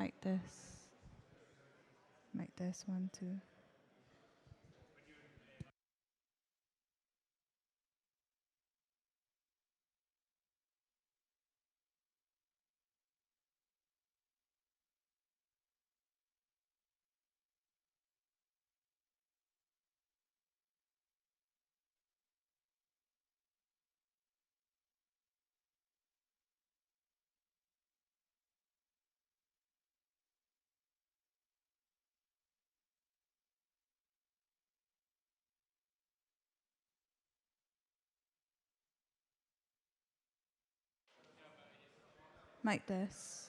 Like this. Like this one too. Like this.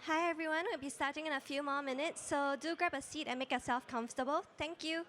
Hi everyone, we'll be starting in a few more minutes, so do grab a seat and make yourself comfortable. Thank you.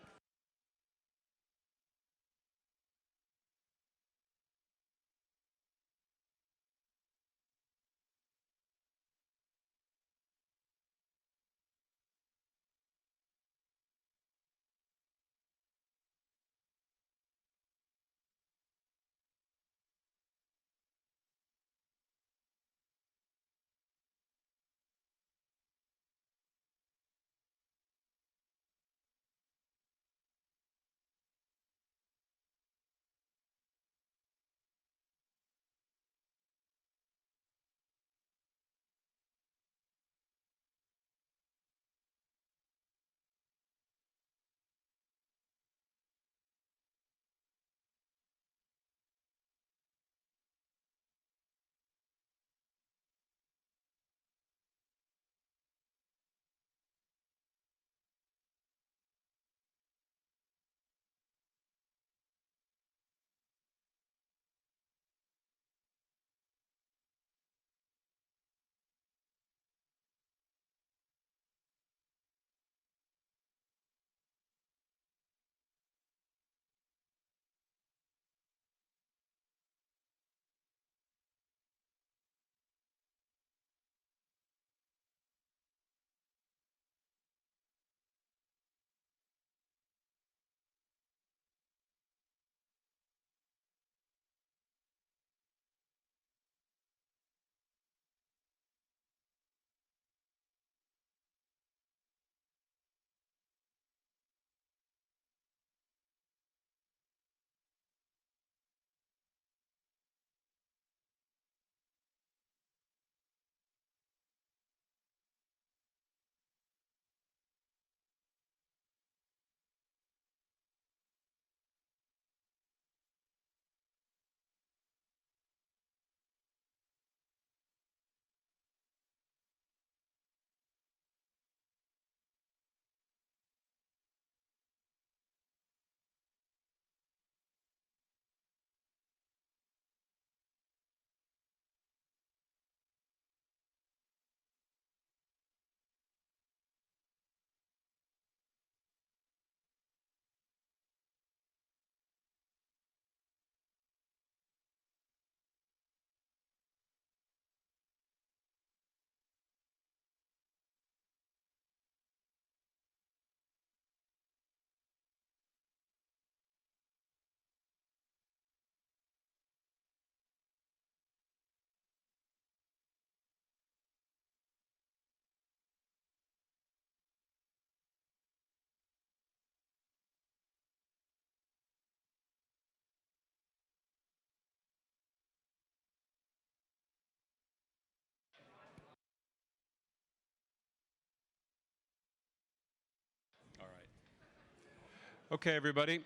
All right. Okay, everybody.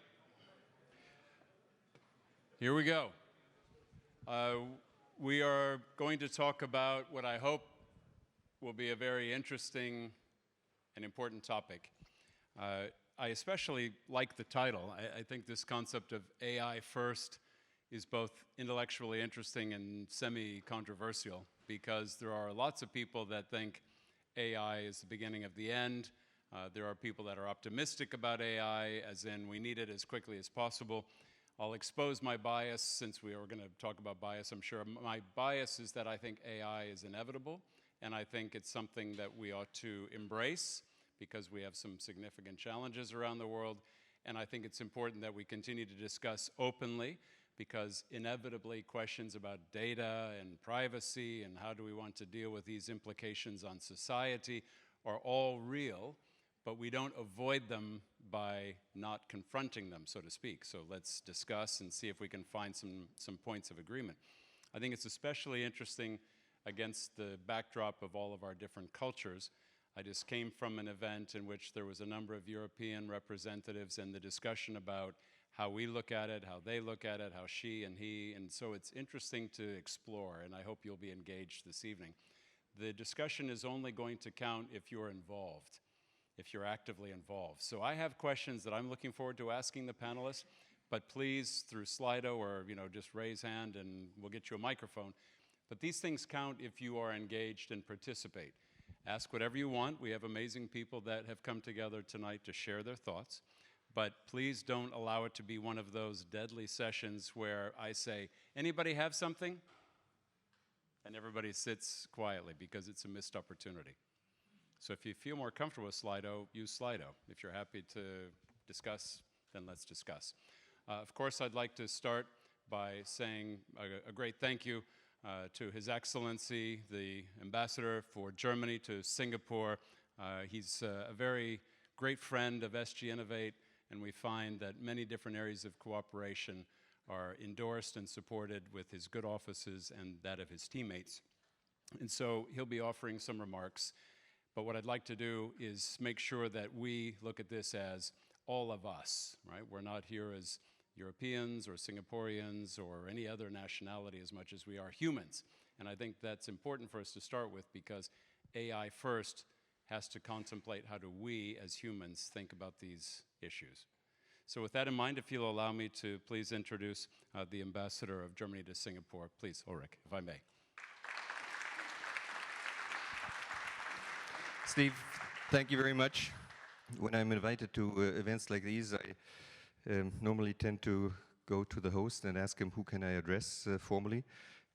Here we go. We are going to talk about what I hope will be a very interesting and important topic. I especially like the title. I think this concept of AI first is both intellectually interesting and semi-controversial because there are lots of people that think AI is the beginning of the end. There are people that are optimistic about AI, as in we need it as quickly as possible. I'll expose my bias, since we are going to talk about bias, I'm sure. My bias is that I think AI is inevitable, and I think it's something that we ought to embrace because we have some significant challenges around the world. And I think it's important that we continue to discuss openly, because inevitably questions about data and privacy and how do we want to deal with these implications on society are all real, but we don't avoid them by not confronting them, so to speak. So let's discuss and see if we can find some points of agreement. I think it's especially interesting against the backdrop of all of our different cultures. I just came from an event in which there was a number of European representatives, and the discussion about how we look at it, how they look at it, how she and he, and so it's interesting to explore, and I hope you'll be engaged this evening. The discussion is only going to count if you're involved, if you're actively involved. So I have questions that I'm looking forward to asking the panelists, but please, through Slido or just raise hand and we'll get you a microphone. But these things count if you are engaged and participate. Ask whatever you want. We have amazing people that have come together tonight to share their thoughts. But please don't allow it to be one of those deadly sessions where I say, anybody have something? And everybody sits quietly, because it's a missed opportunity. So if you feel more comfortable with Slido, use Slido. If you're happy to discuss, then let's discuss. Of course, I'd like to start by saying a great thank you to His Excellency, the Ambassador for Germany to Singapore. He's a very great friend of SGInnovate, and we find that many different areas of cooperation are endorsed and supported with his good offices and that of his teammates. And so he'll be offering some remarks. But what I'd like to do is make sure that we look at this as all of us, right? We're not here as Europeans or Singaporeans or any other nationality as much as we are humans. And I think that's important for us to start with, because AI first has to contemplate how do we as humans think about these issues. So with that in mind, if you'll allow me to please introduce the Ambassador of Germany to Singapore. Please, Ulrich, if I may. Steve, thank you very much. When I'm invited to events like these, I normally tend to go to the host and ask him who can I address formally.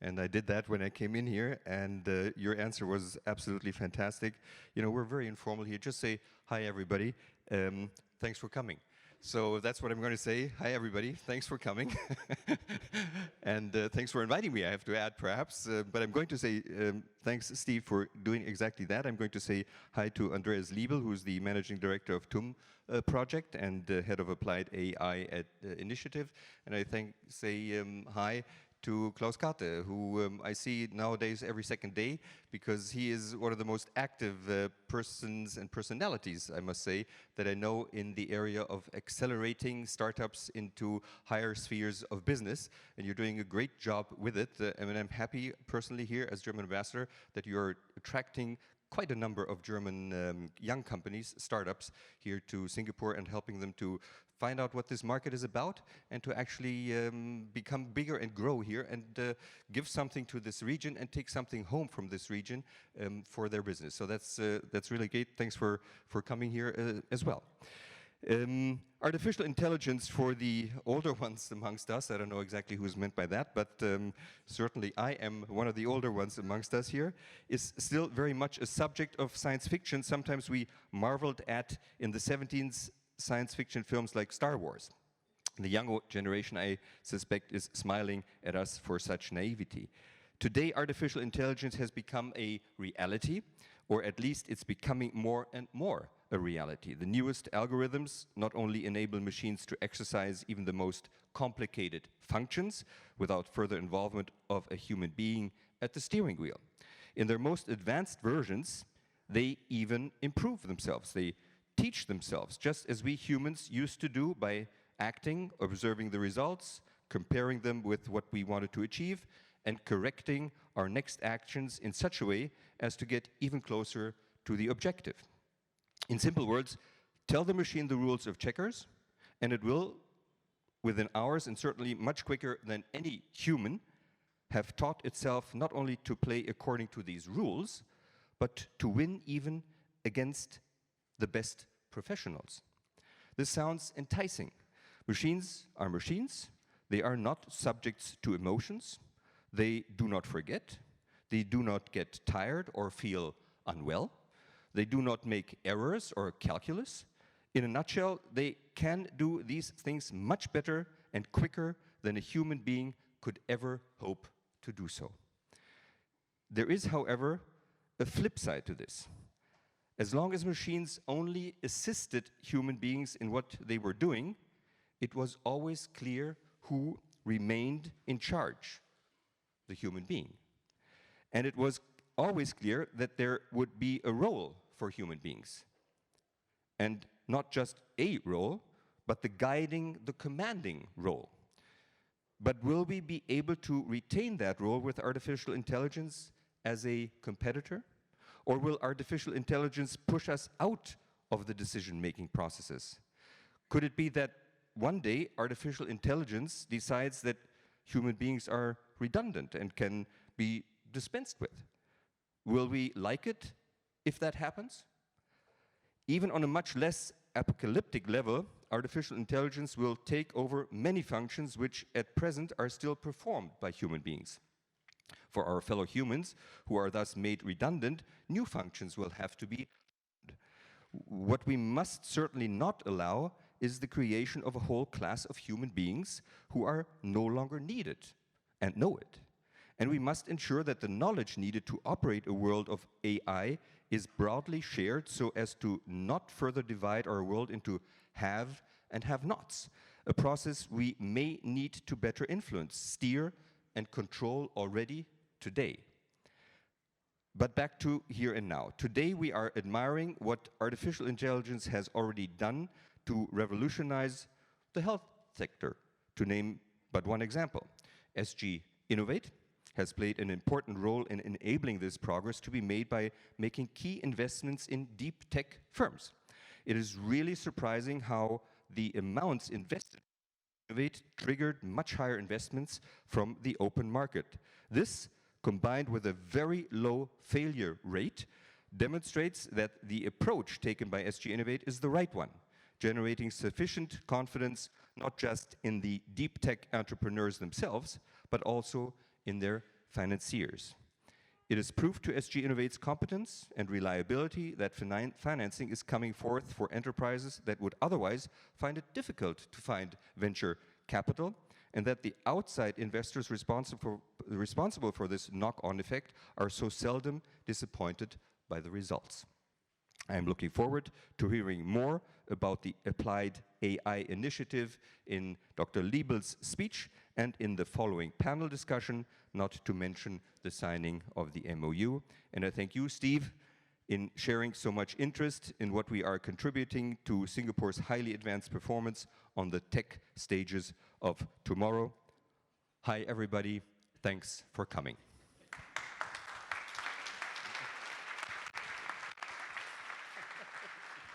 And I did that when I came in here, and your answer was absolutely fantastic. You know, we're very informal here. Just say, hi, everybody. Thanks for coming. So that's what I'm going to say. Hi, everybody. Thanks for coming. And thanks for inviting me, I have to add, perhaps. But I'm going to say thanks, Steve, for doing exactly that. I'm going to say hi to Andreas Liebel, who's the Managing Director of TUM project and Head of Applied AI at Initiative. And I say hi to Klaus Karte, who I see nowadays every second day, because he is one of the most active persons and personalities, I must say, that I know in the area of accelerating startups into higher spheres of business. And you're doing a great job with it. I mean, I'm happy personally here as German ambassador that you're attracting quite a number of German young companies, startups, here to Singapore and helping them to find out what this market is about and to actually become bigger and grow here and give something to this region and take something home from this region for their business. So that's really great. Thanks for coming here as well. Artificial intelligence for the older ones amongst us, I don't know exactly who's meant by that, but certainly I am one of the older ones amongst us here, is still very much a subject of science fiction. Sometimes we marveled at in the 17th science fiction films like Star Wars. The younger generation, I suspect, is smiling at us for such naivety. Today, artificial intelligence has become a reality, or at least it's becoming more and more a reality. The newest algorithms not only enable machines to exercise even the most complicated functions without further involvement of a human being at the steering wheel. In their most advanced versions, they even improve themselves. They teach themselves, just as we humans used to do by acting, observing the results, comparing them with what we wanted to achieve, and correcting our next actions in such a way as to get even closer to the objective. In simple words, tell the machine the rules of checkers, and it will, within hours and certainly much quicker than any human, have taught itself not only to play according to these rules, but to win even against the best professionals. This sounds enticing. Machines are machines. They are not subjects to emotions. They do not forget. They do not get tired or feel unwell. They do not make errors or calculus. In a nutshell, they can do these things much better and quicker than a human being could ever hope to do so. There is, however, a flip side to this. As long as machines only assisted human beings in what they were doing, it was always clear who remained in charge, the human being. And it was always clear that there would be a role for human beings. And not just a role, but the guiding, the commanding role. But will we be able to retain that role with artificial intelligence as a competitor? Or will artificial intelligence push us out of the decision-making processes? Could it be that one day artificial intelligence decides that human beings are redundant and can be dispensed with? Will we like it if that happens? Even on a much less apocalyptic level, artificial intelligence will take over many functions which at present are still performed by human beings. For our fellow humans, who are thus made redundant, new functions will have to be. What we must certainly not allow is the creation of a whole class of human beings who are no longer needed and know it. And we must ensure that the knowledge needed to operate a world of AI is broadly shared so as to not further divide our world into have and have-nots, a process we may need to better influence, steer, and control already today. But back to here and now. Today we are admiring what artificial intelligence has already done to revolutionize the health sector, to name but one example. SGInnovate has played an important role in enabling this progress to be made by making key investments in deep tech firms. It is really surprising how the amounts invested in Innovate triggered much higher investments from the open market. This, combined with a very low failure rate, demonstrates that the approach taken by SGInnovate is the right one, generating sufficient confidence not just in the deep tech entrepreneurs themselves, but also in their financiers. It is proof to SGInnovate's competence and reliability that financing is coming forth for enterprises that would otherwise find it difficult to find venture capital, and that the outside investors responsible for this knock-on effect are so seldom disappointed by the results. I am looking forward to hearing more about the Applied AI initiative in Dr. Liebel's speech and in the following panel discussion, not to mention the signing of the MOU. And I thank you, Steve, in sharing so much interest in what we are contributing to Singapore's highly advanced performance on the tech stages of tomorrow. Hi, everybody. Thanks for coming.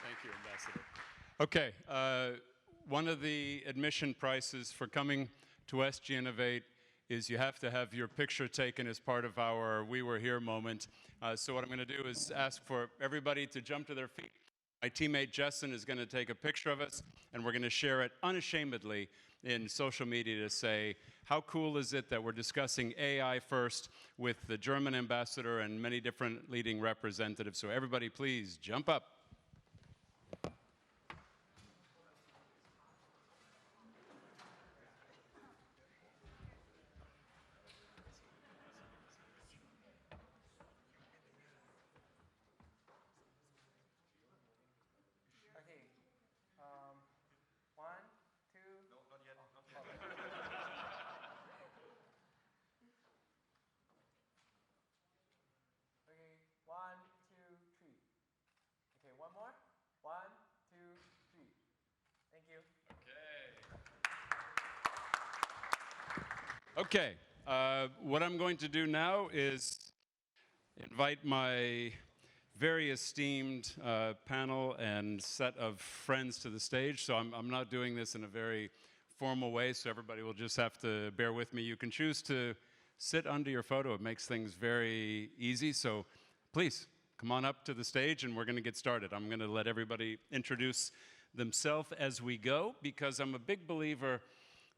Thank you, Ambassador. Okay, one of the admission prices for coming to SGInnovate is you have to have your picture taken as part of our We Were Here moment. So what I'm going to do is ask for everybody to jump to their feet. My teammate Jessen is going to take a picture of us, and we're going to share it unashamedly in social media to say, how cool is it that we're discussing AI first with the German ambassador and many different leading representatives. So everybody please jump up. Okay, what I'm going to do now is invite my very esteemed panel and set of friends to the stage. So I'm not doing this in a very formal way, so everybody will just have to bear with me. You can choose to sit under your photo. It makes things very easy. So please, come on up to the stage and we're going to get started. I'm going to let everybody introduce themselves as we go, because I'm a big believer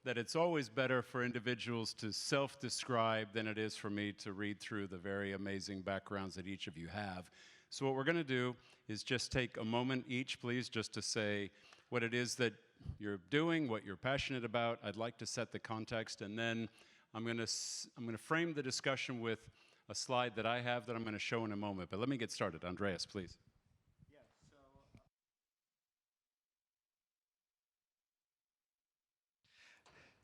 that it's always better for individuals to self-describe than it is for me to read through the very amazing backgrounds that each of you have. So what we're going to do is just take a moment each, please, just to say what it is that you're doing, what you're passionate about. I'd like to set the context, and then I'm going to frame the discussion with a slide that I have that I'm going to show in a moment. But let me get started. Andreas, please.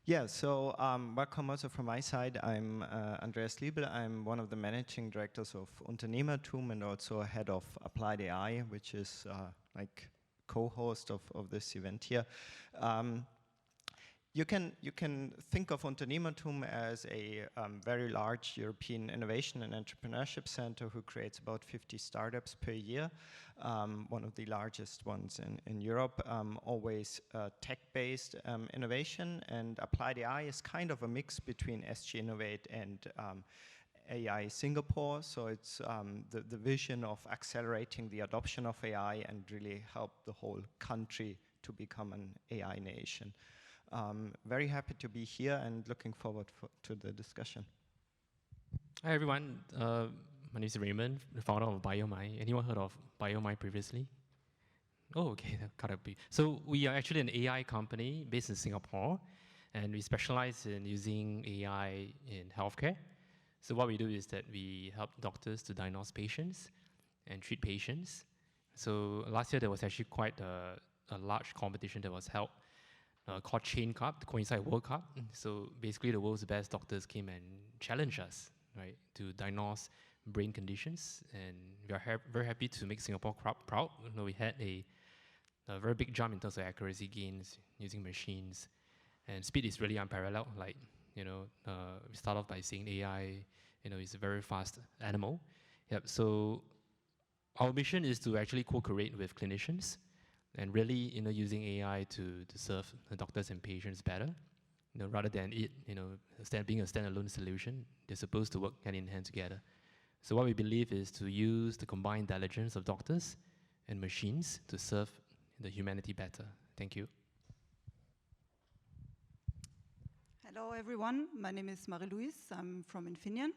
Welcome also from my side. I'm Andreas Liebel. I'm one of the managing directors of Unternehmertum and also head of appliedAI, which is like co-host of this event here. You can think of Unternehmertum as a very large European innovation and entrepreneurship center who creates about 50 startups per year, one of the largest ones in Europe, always tech-based innovation. And appliedAI is kind of a mix between SGInnovate and AI Singapore. So it's the vision of accelerating the adoption of AI and really help the whole country to become an AI nation. Very happy to be here and looking forward to the discussion. Hi everyone, my name is Raymond, the founder of BioMind. Anyone heard of BioMind previously? Oh, okay, that gotta be. So we are actually an AI company based in Singapore, and we specialize in using AI in healthcare. So what we do is that we help doctors to diagnose patients and treat patients. So last year there was actually quite a large competition that was held called Chain Cup, the coincide World Cup. So basically the world's best doctors came and challenged us, right, to diagnose brain conditions. And we are very happy to make Singapore proud. We had a very big jump in terms of accuracy gains using machines. And speed is really unparalleled. Like, we start off by saying AI, is a very fast animal. Yep. So our mission is to actually co-create with clinicians and really, using AI to serve the doctors and patients better, rather than it, being a standalone solution. They're supposed to work hand in hand together. So what we believe is to use the combined intelligence of doctors and machines to serve the humanity better. Thank you. Hello everyone, my name is Marie-Louise, I'm from Infineon.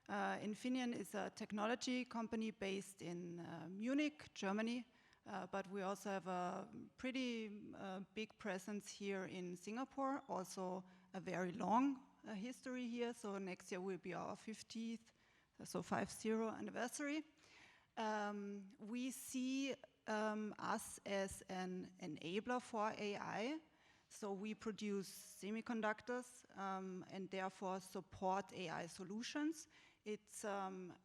Infineon is a technology company based in Munich, Germany. But we also have a pretty big presence here in Singapore, also a very long history here. So next year will be our 50th, so 50 anniversary. We see us as an enabler for AI. So we produce semiconductors and therefore support AI solutions. It's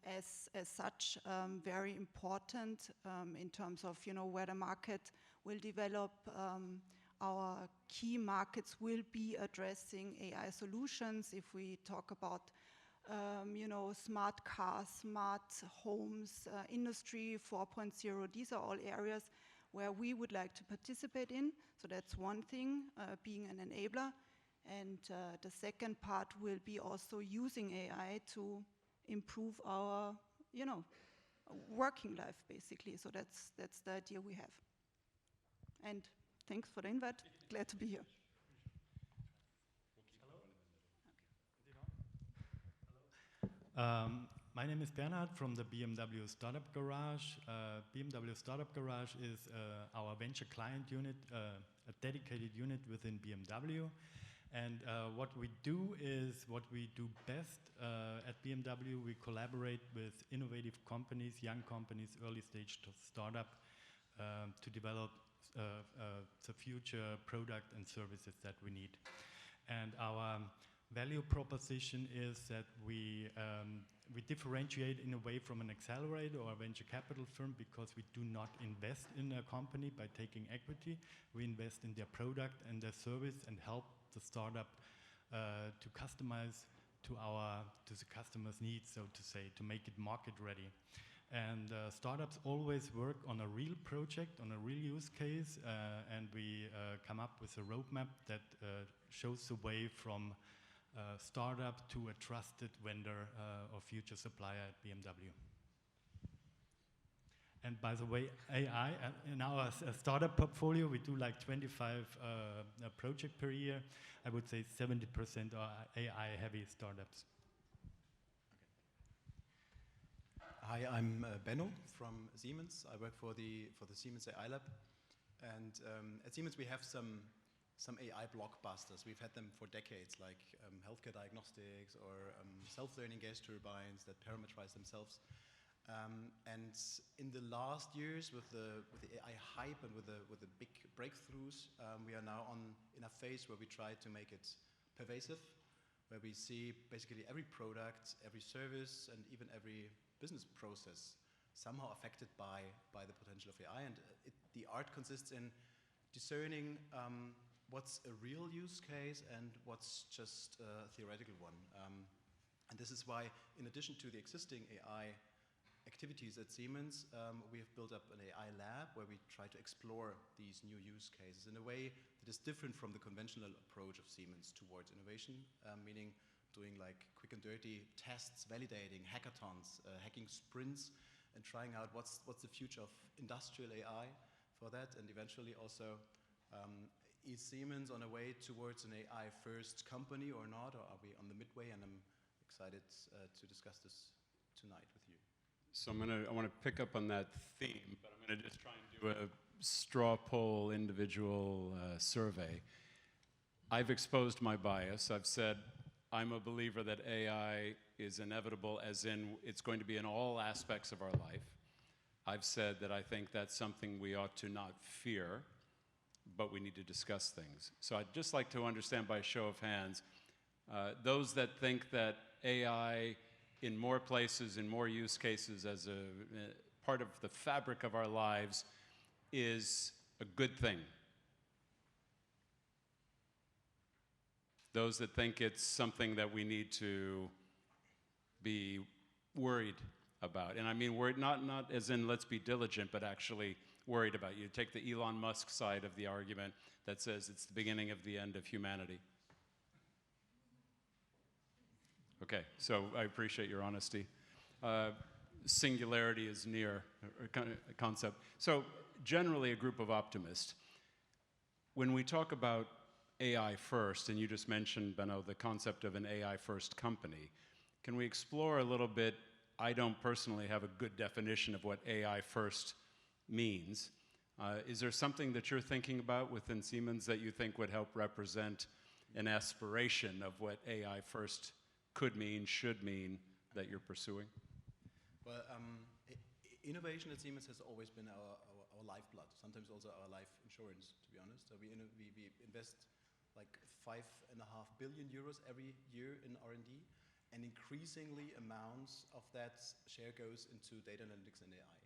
as such very important in terms of where the market will develop. Our key markets will be addressing AI solutions. If we talk about smart cars, smart homes, industry 4.0, these are all areas where we would like to participate in. So that's one thing, being an enabler. And the second part will be also using AI to improve our, working life, basically. So that's the idea we have. And thanks for the invite. Glad to be here. Hello. My name is Bernhard from the BMW Startup Garage. BMW Startup Garage is our venture client unit, a dedicated unit within BMW. And what we do is what we do best at BMW. We collaborate with innovative companies, young companies, early stage startup to develop the future product and services that we need. And our value proposition is that we differentiate in a way from an accelerator or a venture capital firm because we do not invest in a company by taking equity. We invest in their product and their service and help the startup to customize to the customer's needs, so to say, to make it market ready. And startups always work on a real project, on a real use case, and we come up with a roadmap that shows the way from startup to a trusted vendor or future supplier at BMW. And by the way, AI, in our startup portfolio, we do like 25 projects per year. I would say 70% are AI-heavy startups. Hi, I'm Benno from Siemens. I work for the Siemens AI Lab. And at Siemens, we have some AI blockbusters. We've had them for decades, like healthcare diagnostics or self-learning gas turbines that parameterize themselves. And in the last years, with the AI hype and with the big breakthroughs, we are now in a phase where we try to make it pervasive, where we see basically every product, every service, and even every business process somehow affected by the potential of AI. And the art consists in discerning what's a real use case and what's just a theoretical one. And this is why, in addition to the existing AI activities at Siemens, we have built up an AI lab where we try to explore these new use cases in a way that is different from the conventional approach of Siemens towards innovation, meaning doing like quick and dirty tests, validating hackathons, hacking sprints, and trying out what's the future of industrial AI for that, and eventually also is Siemens on a way towards an AI-first company or not, or are we on the midway? And I'm excited to discuss this tonight with you. So I want to pick up on that theme, but I'm going to just try and do a straw poll individual survey. I've exposed my bias. I've said I'm a believer that AI is inevitable, as in it's going to be in all aspects of our life. I've said that I think that's something we ought to not fear, but we need to discuss things. So I'd just like to understand by a show of hands, those that think that AI in more places, in more use cases, as a part of the fabric of our lives is a good thing. Those that think it's something that we need to be worried about. And I mean worried, not as in let's be diligent, but actually worried about. You take the Elon Musk side of the argument that says it's the beginning of the end of humanity. Okay, so I appreciate your honesty. Singularity is near a concept. So generally a group of optimists. When we talk about AI first, and you just mentioned, Benno, the concept of an AI first company, can we explore a little bit? I don't personally have a good definition of what AI first means. Is there something that you're thinking about within Siemens that you think would help represent an aspiration of what AI first could mean, should mean, that you're pursuing? Well, innovation at Siemens has always been our lifeblood, sometimes also our life insurance, to be honest. So we invest like 5.5 billion euros every year in R&D, and increasingly amounts of that share goes into data analytics and AI.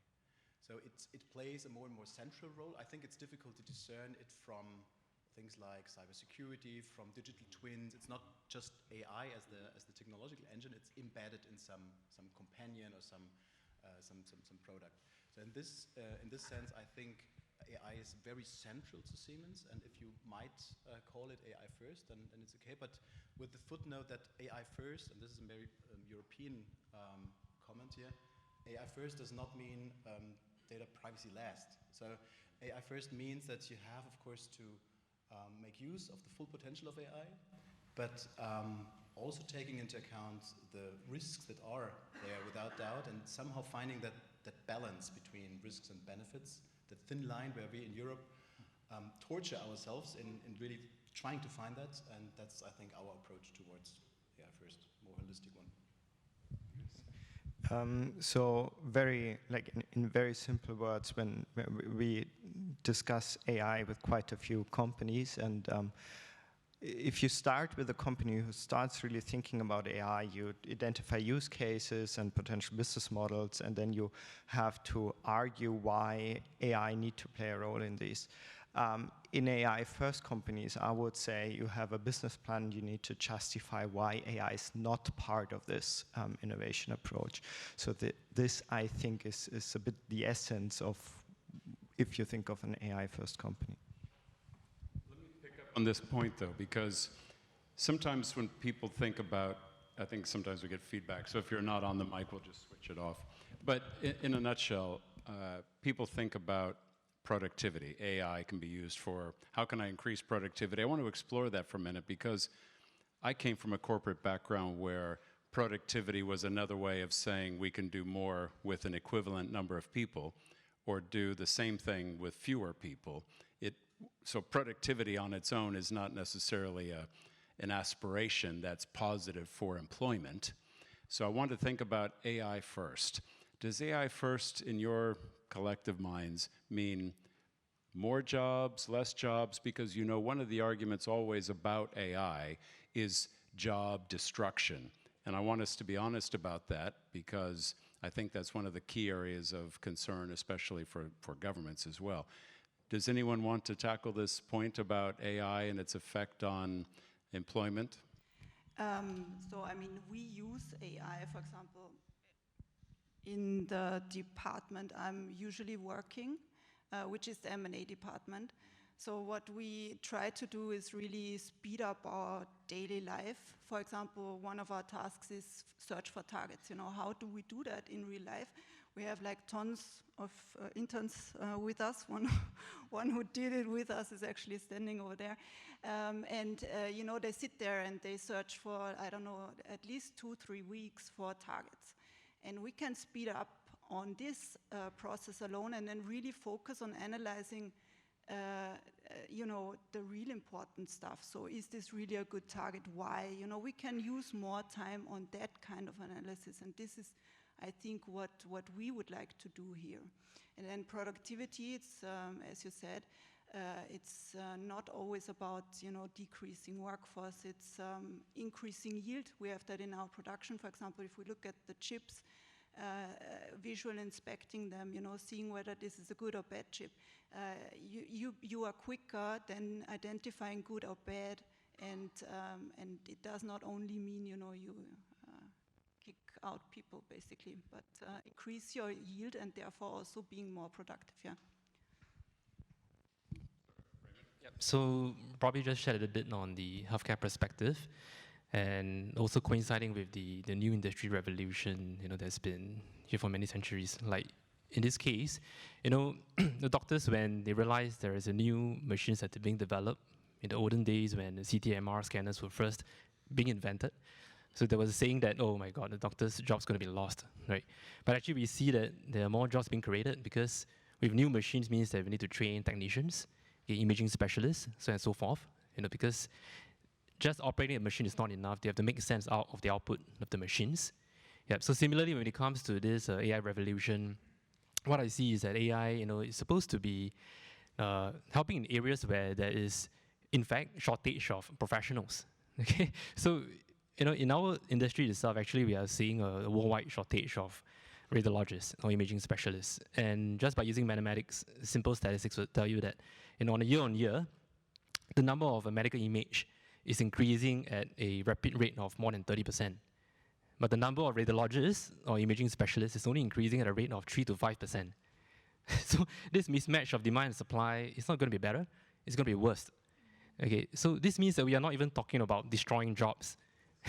So it plays a more and more central role. I think it's difficult to discern it from things like cybersecurity, from digital twins. It's not just AI as the technological engine. It's embedded in some companion or some product. So in this sense, I think AI is very central to Siemens. And if you might call it AI first, then it's okay. But with the footnote that AI first, and this is a very European comment here, AI first does not mean data privacy last. So AI first means that you have, of course, to make use of the full potential of AI, but also taking into account the risks that are there without doubt, and somehow finding that balance between risks and benefits, the thin line where we in Europe torture ourselves in really trying to find that, and that's, I think, our approach towards AI first, more holistic one. So very, like in very simple words, when we discuss AI with quite a few companies, and if you start with a company who starts really thinking about AI, you identify use cases and potential business models, and then you have to argue why AI need to play a role in these. In AI-first companies, I would say you have a business plan, you need to justify why AI is not part of this innovation approach. So this, I think, is a bit the essence of if you think of an AI-first company. Let me pick up on this point, though, because sometimes when people think about, I think sometimes we get feedback, so if you're not on the mic, we'll just switch it off. But in a nutshell, people think about productivity. AI can be used for, how can I increase productivity? I want to explore that for a minute because I came from a corporate background where productivity was another way of saying we can do more with an equivalent number of people or do the same thing with fewer people. So productivity on its own is not necessarily an aspiration that's positive for employment. So I want to think about AI first. Does AI first, in your collective minds, mean more jobs, less jobs? Because you know one of the arguments always about AI is job destruction. And I want us to be honest about that because I think that's one of the key areas of concern, especially for governments as well. Does anyone want to tackle this point about AI and its effect on employment? So, I mean, we use AI, for example, in the department I'm usually working, which is the M&A department. So what we try to do is really speed up our daily life. For example, one of our tasks is search for targets. You know, how do we do that in real life? We have like tons of interns with us. One who did it with us is actually standing over there. You know, they sit there and they search for, I don't know, at least 2-3 weeks for targets. And we can speed up on this process alone and then really focus on analyzing you know, the real important stuff. So is this really a good target? Why? You know, we can use more time on that kind of analysis. And this is, I think, what we would like to do here. And then productivity, it's, as you said, it's not always about, you know, decreasing workforce. It's increasing yield. We have that in our production. For example, if we look at the chips, visual inspecting them, you know, seeing whether this is a good or bad chip. You are quicker than identifying good or bad, and it does not only mean, you know, you kick out people basically, but increase your yield and therefore also being more productive. Yeah. Yep. So probably just shed a bit on the healthcare perspective. And also coinciding with the new industry revolution, you know, that's been here for many centuries. Like in this case, you know, the doctors, when they realized there is a new machines that are being developed in the olden days when the CT and MR scanners were first being invented. So there was a saying that, oh my God, the doctor's job's going to be lost, right? But actually we see that there are more jobs being created because with new machines means that we need to train technicians, imaging specialists, so on and so forth, you know, because just operating a machine is not enough. They have to make sense out of the output of the machines. Yep. So similarly, when it comes to this AI revolution, what I see is that AI, you know, is supposed to be helping in areas where there is, in fact, shortage of professionals. Okay. So, you know, in our industry itself, actually, we are seeing a worldwide shortage of radiologists or imaging specialists. And just by using mathematics, simple statistics will tell you that, you know, on a year-on-year, the number of a medical image is increasing at a rapid rate of more than 30%. But the number of radiologists or imaging specialists is only increasing at a rate of 3 to 5%. So this mismatch of demand and supply is not going to be better, it's going to be worse. Okay, so this means that we are not even talking about destroying jobs.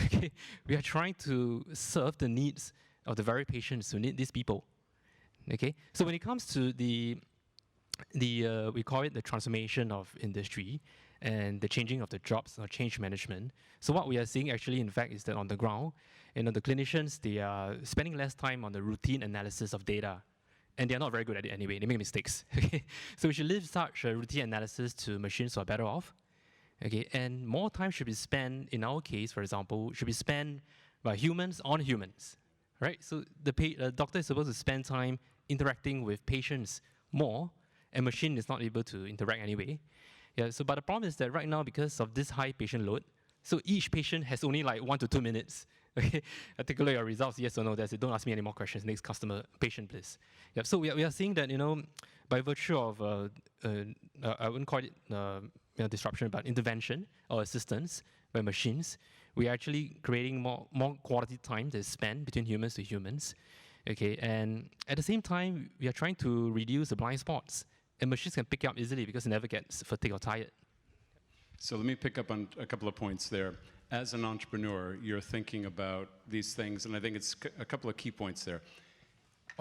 Okay, we are trying to serve the needs of the very patients who need these people. Okay, so when it comes to we call it the transformation of industry, and the changing of the jobs or change management. So what we are seeing actually, in fact, is that on the ground, you know, the clinicians, they are spending less time on the routine analysis of data, and they are not very good at it anyway. They make mistakes. Okay, so we should leave such routine analysis to machines who are better off. Okay, and more time should be spent, in our case, for example, should be spent by humans on humans, right? So the doctor is supposed to spend time interacting with patients more, and machine is not able to interact anyway. Yeah, so but the problem is that right now, because of this high patient load, so each patient has only like 1 to 2 minutes. Okay, I take a look at your results, yes or no, that's it. Don't ask me any more questions. Next customer, patient, please. Yeah, so we are seeing that, you know, by virtue of, I wouldn't call it you know, disruption, but intervention or assistance by machines, we are actually creating more quality time that's spent between humans to humans. Okay, and at the same time, we are trying to reduce the blind spots. And machines can pick up easily because it never gets fatigued or tired. So let me pick up on a couple of points there. As an entrepreneur, you're thinking about these things, and I think it's a couple of key points there.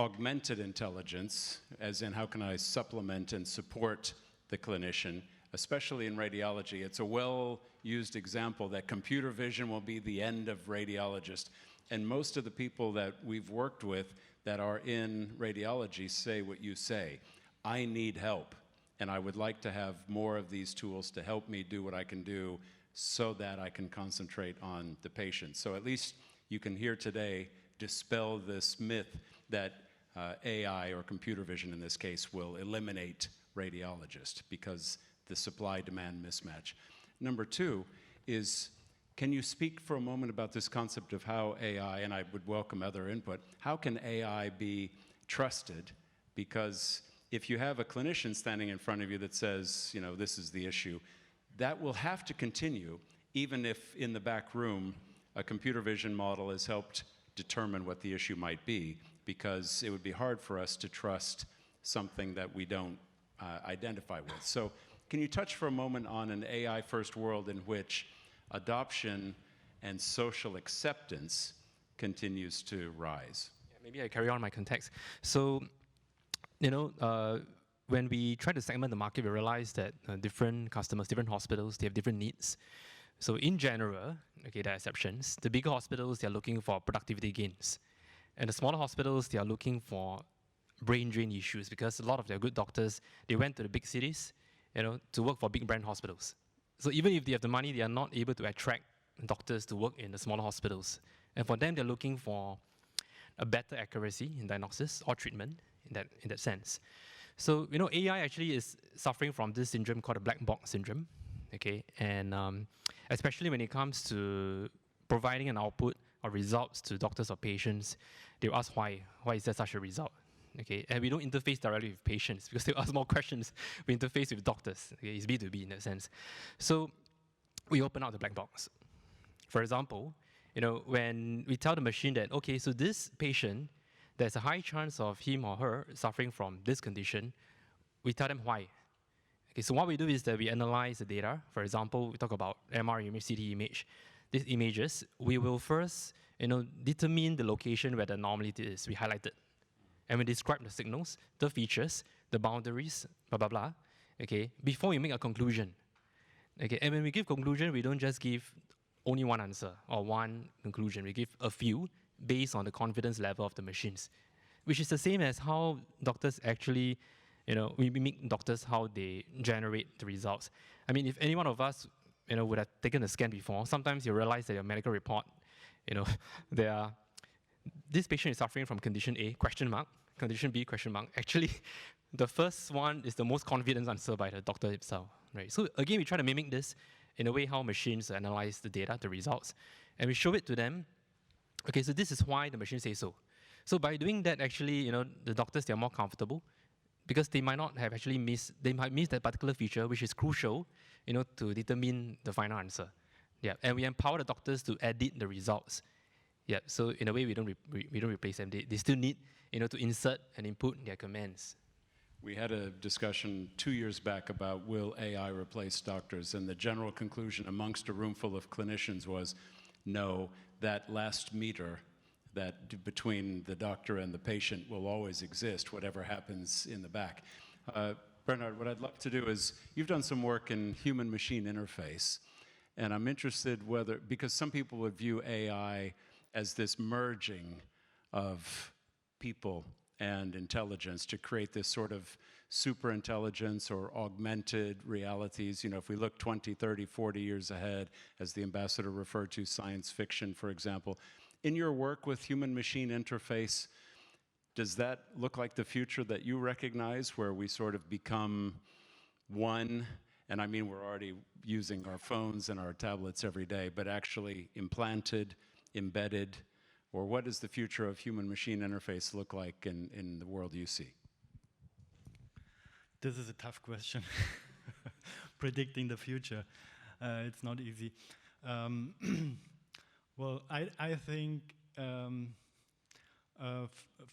augmented intelligence, as in how can I supplement and support the clinician, especially in radiology. It's a well-used example that computer vision will be the end of radiologists. And most of the people that we've worked with that are in radiology say what you say. I need help, and I would like to have more of these tools to help me do what I can do so that I can concentrate on the patient. So at least you can hear today dispel this myth that AI, or computer vision in this case, will eliminate radiologists because the supply-demand mismatch. Number two is, can you speak for a moment about this concept of how AI, and I would welcome other input, how can AI be trusted? Because if you have a clinician standing in front of you that says, you know, this is the issue, that will have to continue even if in the back room a computer vision model has helped determine what the issue might be, because it would be hard for us to trust something that we don't identify with. So can you touch for a moment on an AI-first world in which adoption and social acceptance continues to rise? Yeah, maybe I carry on my context. So, when we try to segment the market, we realize that different customers, different hospitals, they have different needs. So in general, okay, there are exceptions. The bigger hospitals, they are looking for productivity gains. And the smaller hospitals, they are looking for brain drain issues, because a lot of their good doctors, they went to the big cities, to work for big brand hospitals. So even if they have the money, they are not able to attract doctors to work in the smaller hospitals. And for them, they're looking for a better accuracy in diagnosis or treatment in that sense. So, AI actually is suffering from this syndrome called the black box syndrome, okay? And especially when it comes to providing an output or results to doctors or patients, they'll ask why. Why is there such a result? Okay, and we don't interface directly with patients because they ask more questions. We interface with doctors. Okay, it's B2B in that sense. So we open up the black box. For example, when we tell the machine that, okay, so this patient, there's a high chance of him or her suffering from this condition, we tell them why. Okay, so what we do is that we analyze the data. For example, we talk about MR image, CT image. These images, we will first, determine the location where the anomaly is. We highlight it. And we describe the signals, the features, the boundaries, blah, blah, blah, okay, before we make a conclusion. Okay, and when we give conclusion, we don't just give only one answer or one conclusion. We give a few based on the confidence level of the machines, which is the same as how doctors actually, we mimic doctors how they generate the results. I mean, if any one of us, would have taken a scan before, sometimes you realize that your medical report, this patient is suffering from condition A, question mark, condition B, question mark. Actually, the first one is the most confident answer by the doctor himself, right? So again, we try to mimic this in a way how machines analyze the data, the results, and we show it to them. Okay, so this is why the machine says so. So by doing that, actually, the doctors, they're more comfortable because they might not have actually they might miss that particular feature, which is crucial, to determine the final answer. Yeah, and we empower the doctors to edit the results. Yeah, so in a way, we don't replace them. They still need, to insert and input their commands. We had a discussion 2 years back about will AI replace doctors, and the general conclusion amongst a room full of clinicians was no, that last meter that between the doctor and the patient will always exist, whatever happens in the back. Bernard, what I'd love to do is, you've done some work in human-machine interface, and I'm interested because some people would view AI as this merging of people and intelligence to create this sort of super intelligence or augmented realities. If we look 20, 30, 40 years ahead, as the ambassador referred to, science fiction, for example. In your work with human-machine interface, does that look like the future that you recognize, where we sort of become one? And I mean, we're already using our phones and our tablets every day, but actually implanted, embedded, or what does the future of human-machine interface look like in the world you see? This is a tough question. Predicting the future, it's not easy. Well, I think,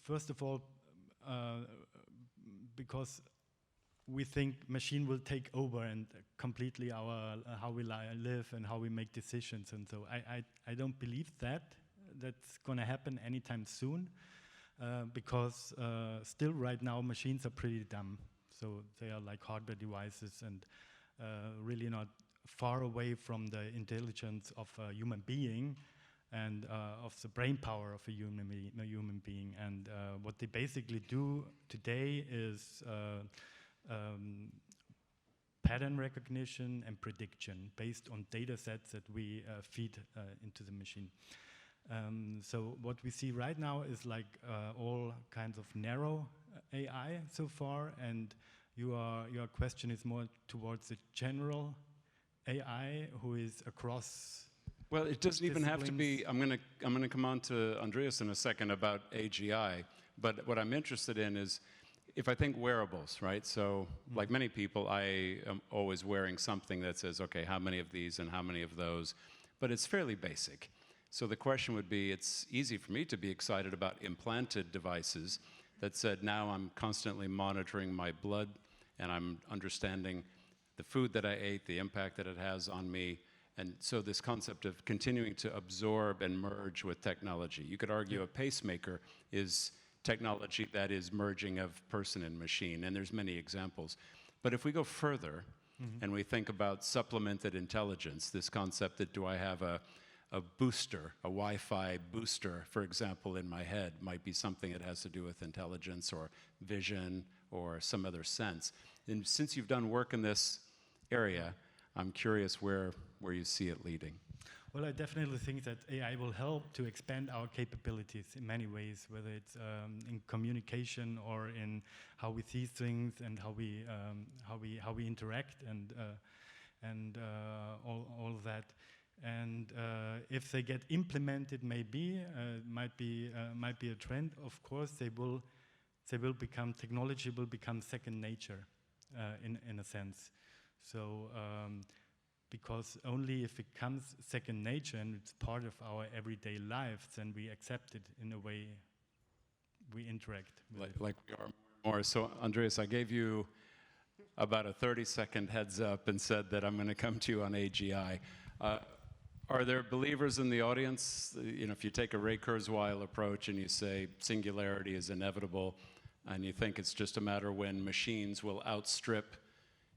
first of all, because we think machine will take over and completely how we live and how we make decisions, and so I don't believe that's going to happen anytime soon. because still right now machines are pretty dumb. So they are like hardware devices and really not far away from the intelligence of a human being and of the brain power of a human being. And what they basically do today is pattern recognition and prediction based on data sets that we feed into the machine. So what we see right now is like all kinds of narrow AI so far, and your question is more towards the general AI who is across. Well, it doesn't even have to be. I'm gonna come on to Andreas in a second about AGI, but what I'm interested in is, if I think wearables, right? So, like many people, I am always wearing something that says, okay, how many of these and how many of those, but it's fairly basic. So the question would be, it's easy for me to be excited about implanted devices that said, now I'm constantly monitoring my blood and I'm understanding the food that I ate, the impact that it has on me. And so this concept of continuing to absorb and merge with technology. You could argue a pacemaker is technology that is merging of person and machine, and there's many examples. But if we go further and we think about supplemented intelligence, this concept that do I have a booster, a Wi-Fi booster, for example, in my head, might be something that has to do with intelligence or vision or some other sense. And since you've done work in this area, I'm curious where you see it leading. Well, I definitely think that AI will help to expand our capabilities in many ways, whether it's in communication or in how we see things and how we interact and all of that. And if they get implemented, maybe might be a trend. Of course, technology will become second nature, in a sense. So. Because only if it becomes second nature and it's part of our everyday lives, then we accept it in a way we interact with it. Like we are more. So, Andreas, I gave you about a 30-second heads up and said that I'm going to come to you on AGI. Are there believers in the audience? You know, if you take a Ray Kurzweil approach and you say singularity is inevitable, and you think it's just a matter when machines will outstrip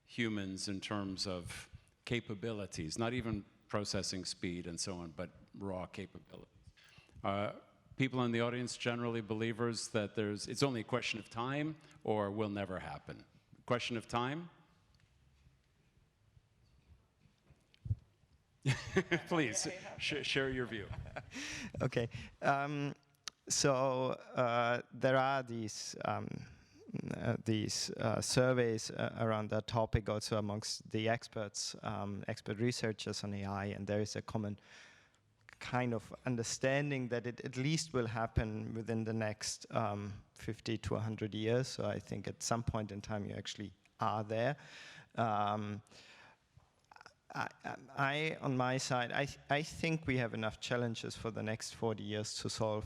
humans in terms of capabilities, not even processing speed and so on, but raw capabilities. People in the audience generally believers that it's only a question of time or will never happen? Question of time? Please, share your view. Okay. So there are these surveys around that topic also amongst the experts, expert researchers on AI, and there is a common kind of understanding that it at least will happen within the next 50 to 100 years. So I think at some point in time you actually are there. On my side, I think we have enough challenges for the next 40 years to solve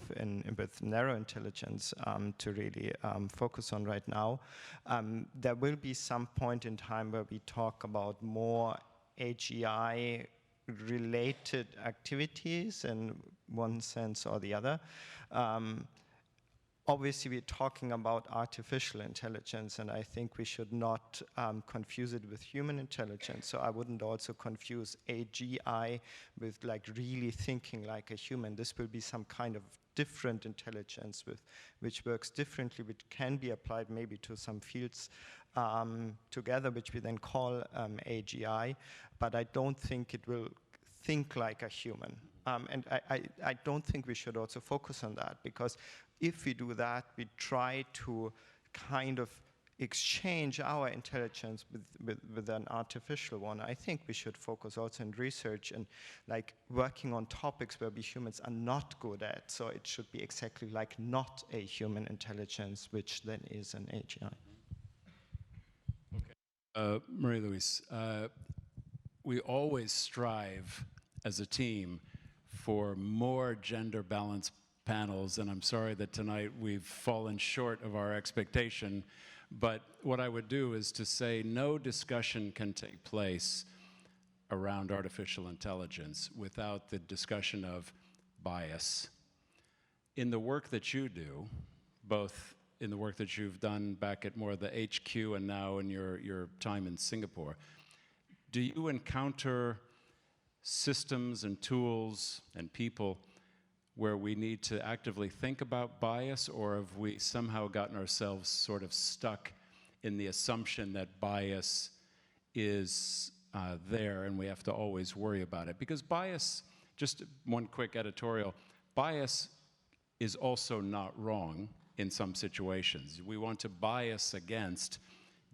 with narrow intelligence to really focus on right now. There will be some point in time where we talk about more AGI-related activities in one sense or the other. Obviously, we're talking about artificial intelligence, and I think we should not confuse it with human intelligence. So I wouldn't also confuse AGI with like really thinking like a human. This will be some kind of different intelligence which works differently, which can be applied maybe to some fields together, which we then call AGI. But I don't think it will think like a human. And I don't think we should also focus on that, because if we do that, we try to kind of exchange our intelligence with an artificial one. I think we should focus also in research and like working on topics where we humans are not good at. So it should be exactly like not a human intelligence, which then is an AGI. Okay. Marie-Louise, we always strive as a team for more gender balanced panels, and I'm sorry that tonight we've fallen short of our expectation, but what I would do is to say no discussion can take place around artificial intelligence without the discussion of bias. In the work that you do, both in the work that you've done back at more of the HQ and now in your time in Singapore. Do you encounter systems and tools and people where we need to actively think about bias, or have we somehow gotten ourselves sort of stuck in the assumption that bias is there and we have to always worry about it? Because bias, just one quick editorial, bias is also not wrong in some situations. We want to bias against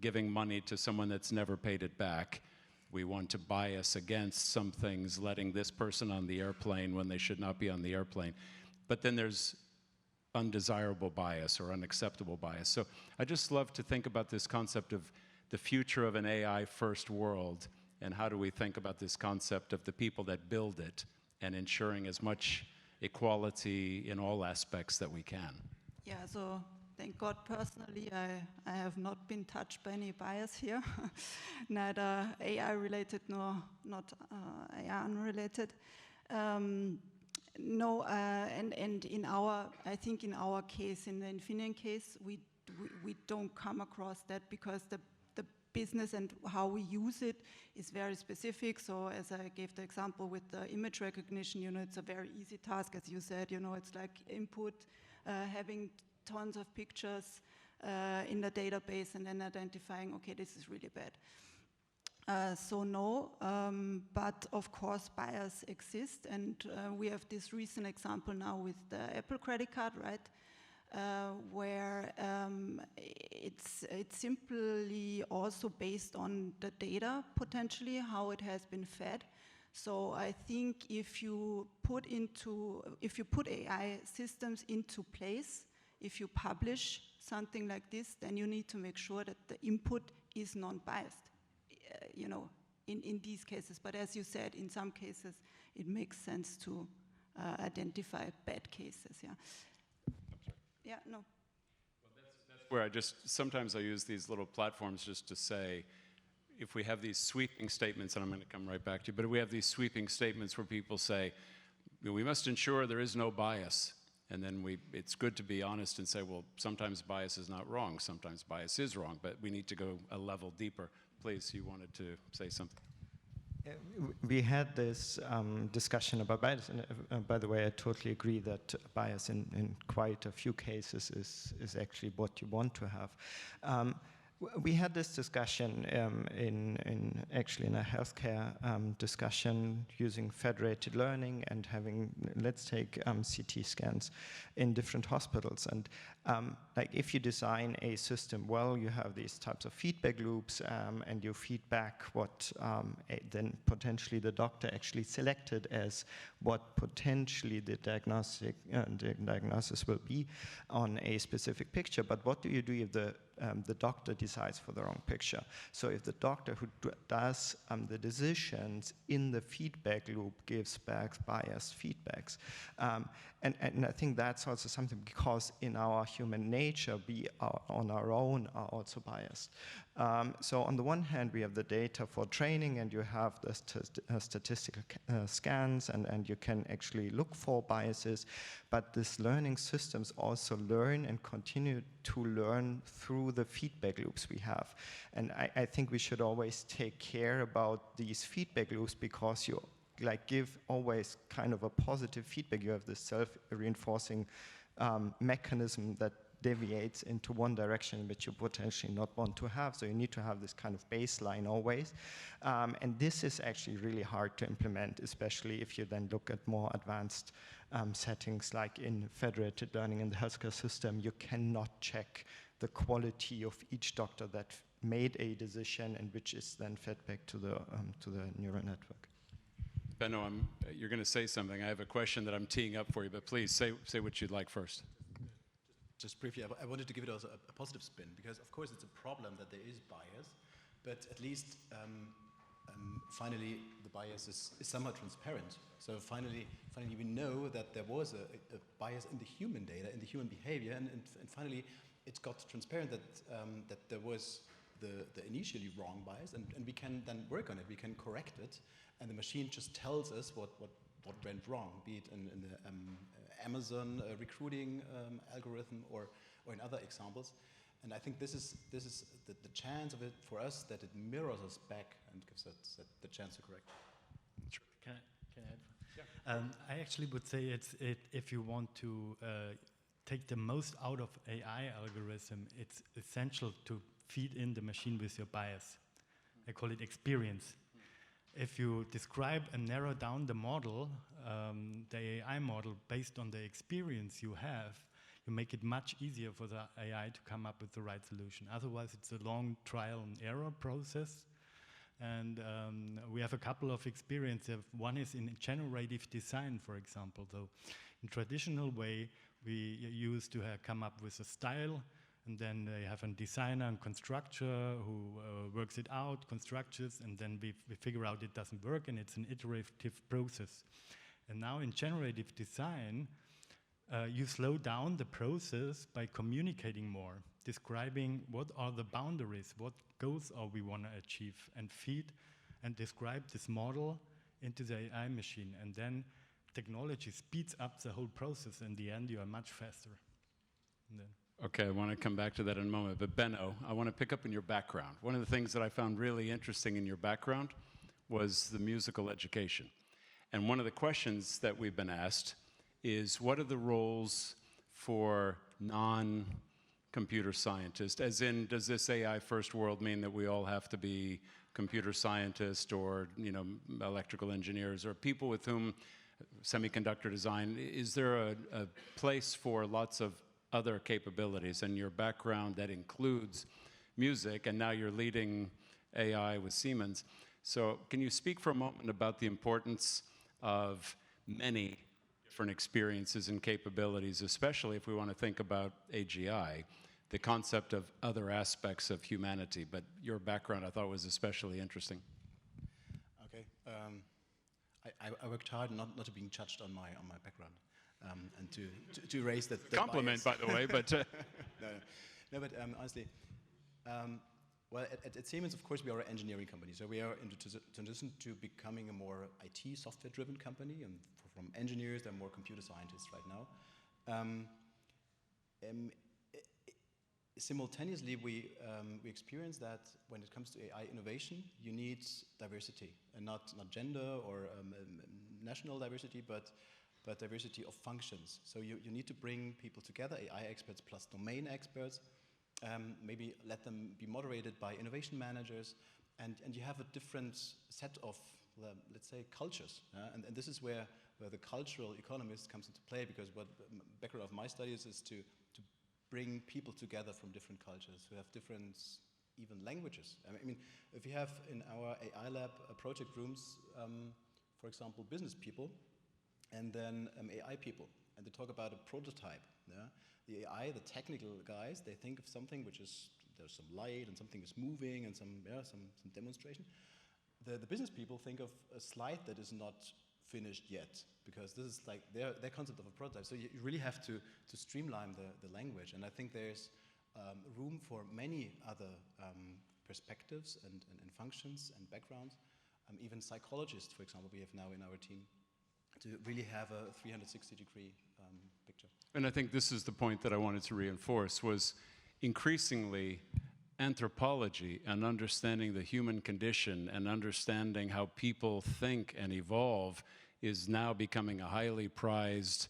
giving money to someone that's never paid it back. We want to bias against some things, letting this person on the airplane when they should not be on the airplane. But then there's undesirable bias or unacceptable bias. So I just love to think about this concept of the future of an AI-first world, and how do we think about this concept of the people that build it and ensuring as much equality in all aspects that we can. Yeah, so thank God personally I have not been touched by any bias here, neither AI-related nor not AI unrelated. No, and in our, I think in our case, in the Infineon case, we don't come across that because the business and how we use it is very specific. So as I gave the example with the image recognition, it's a very easy task, as you said, it's like input, having tons of pictures in the database and then identifying, okay, this is really bad. So no, but of course bias exists, and we have this recent example now with the Apple credit card, right? Where it's simply also based on the data, potentially, how it has been fed. So I think if you put AI systems into place, if you publish something like this, then you need to make sure that the input is non-biased, in these cases. But as you said, in some cases, it makes sense to identify bad cases, yeah. Yeah, no. Well, that's where sometimes I use these little platforms just to say, if we have these sweeping statements, and I'm going to come right back to you, but we have these sweeping statements where people say, we must ensure there is no bias. And then it's good to be honest and say, well, sometimes bias is not wrong, sometimes bias is wrong, but we need to go a level deeper. Please, you wanted to say something. We had this discussion about bias, and by the way, I totally agree that bias in quite a few cases is actually what you want to have. We had this discussion actually in a healthcare discussion using federated learning and having, let's take CT scans in different hospitals. And like if you design a system well, you have these types of feedback loops, and you feedback what then potentially the doctor actually selected as what potentially the diagnosis will be on a specific picture. But what do you do if the doctor decides for the wrong picture? So if the doctor who does the decisions in the feedback loop gives back biased feedbacks. And I think that's also something, because in our human nature, we are on our own are also biased. So on the one hand, we have the data for training, and you have the statistical scans, and you can actually look for biases. But these learning systems also learn and continue to learn through the feedback loops we have. And I think we should always take care about these feedback loops, because you give always kind of a positive feedback. You have this self-reinforcing mechanism that deviates into one direction which you potentially not want to have. So you need to have this kind of baseline always. And this is actually really hard to implement, especially if you then look at more advanced settings like in federated learning in the healthcare system. You cannot check the quality of each doctor that made a decision and which is then fed back to the neural network. Benno, you're going to say something. I have a question that I'm teeing up for you, but please say what you'd like first. Just briefly, I wanted to give it also a positive spin, because of course it's a problem that there is bias, but at least finally the bias is somewhat transparent. So finally we know that there was a bias in the human data, in the human behavior, and finally it's got transparent that there was the initially wrong bias, and we can then work on it, we can correct it, and the machine just tells us what went wrong, be it in the Amazon recruiting algorithm or or in other examples. And I think this is the chance of it for us, that it mirrors us back and gives us the chance to correct. Can I add? Yeah. I actually would say if you want to take the most out of AI algorithm, it's essential to feed in the machine with your bias. I call it experience. If you describe and narrow down the model, the AI model, based on the experience you have, you make it much easier for the AI to come up with the right solution. Otherwise, it's a long trial and error process. And we have a couple of experiences. One is in generative design, for example. So in traditional way, we used to come up with a style, and then they have a designer and constructor who works it out, constructs it, and then we figure out it doesn't work, and it's an iterative process. And now in generative design, you slow down the process by communicating more, describing what are the boundaries, what goals are we want to achieve, and feed and describe this model into the AI machine. And then technology speeds up the whole process. In the end, you are much faster. Okay, I want to come back to that in a moment. But Benno, I want to pick up in your background. One of the things that I found really interesting in your background was the musical education. And one of the questions that we've been asked is, what are the roles for non-computer scientists? As in, does this AI first world mean that we all have to be computer scientists or, electrical engineers, or people with whom semiconductor design? Is there a place for lots of other capabilities? And your background that includes music, and now you're leading AI with Siemens. So can you speak for a moment about the importance of many different experiences and capabilities, especially if we want to think about AGI, the concept of other aspects of humanity? But your background, I thought, was especially interesting. Okay. I worked hard not to being judged on my background, and to raise that compliment, bias. by the way, but no, but honestly, well, at Siemens, of course, we are an engineering company, so we are in the transition to becoming a more IT software-driven company, and from engineers, they're more computer scientists right now. Simultaneously, we experience that when it comes to AI innovation, you need diversity, and not gender or national diversity, but diversity of functions. So you need to bring people together, AI experts plus domain experts, maybe let them be moderated by innovation managers, and you have a different set of, let's say, cultures. And this is where the cultural economist comes into play, because what background of my studies is to bring people together from different cultures who have different, even languages. I mean, if you have in our AI lab project rooms, for example, business people, and then AI people, and they talk about a prototype. Yeah? The AI, the technical guys, they think of something which is, there's some light and something is moving and some demonstration. The business people think of a slide that is not finished yet, because this is like their concept of a prototype. So you really have to streamline the language, and I think there's room for many other perspectives and functions and backgrounds. Even psychologists, for example, we have now in our team, to really have a 360-degree picture. And I think this is the point that I wanted to reinforce, was increasingly anthropology and understanding the human condition and understanding how people think and evolve is now becoming a highly prized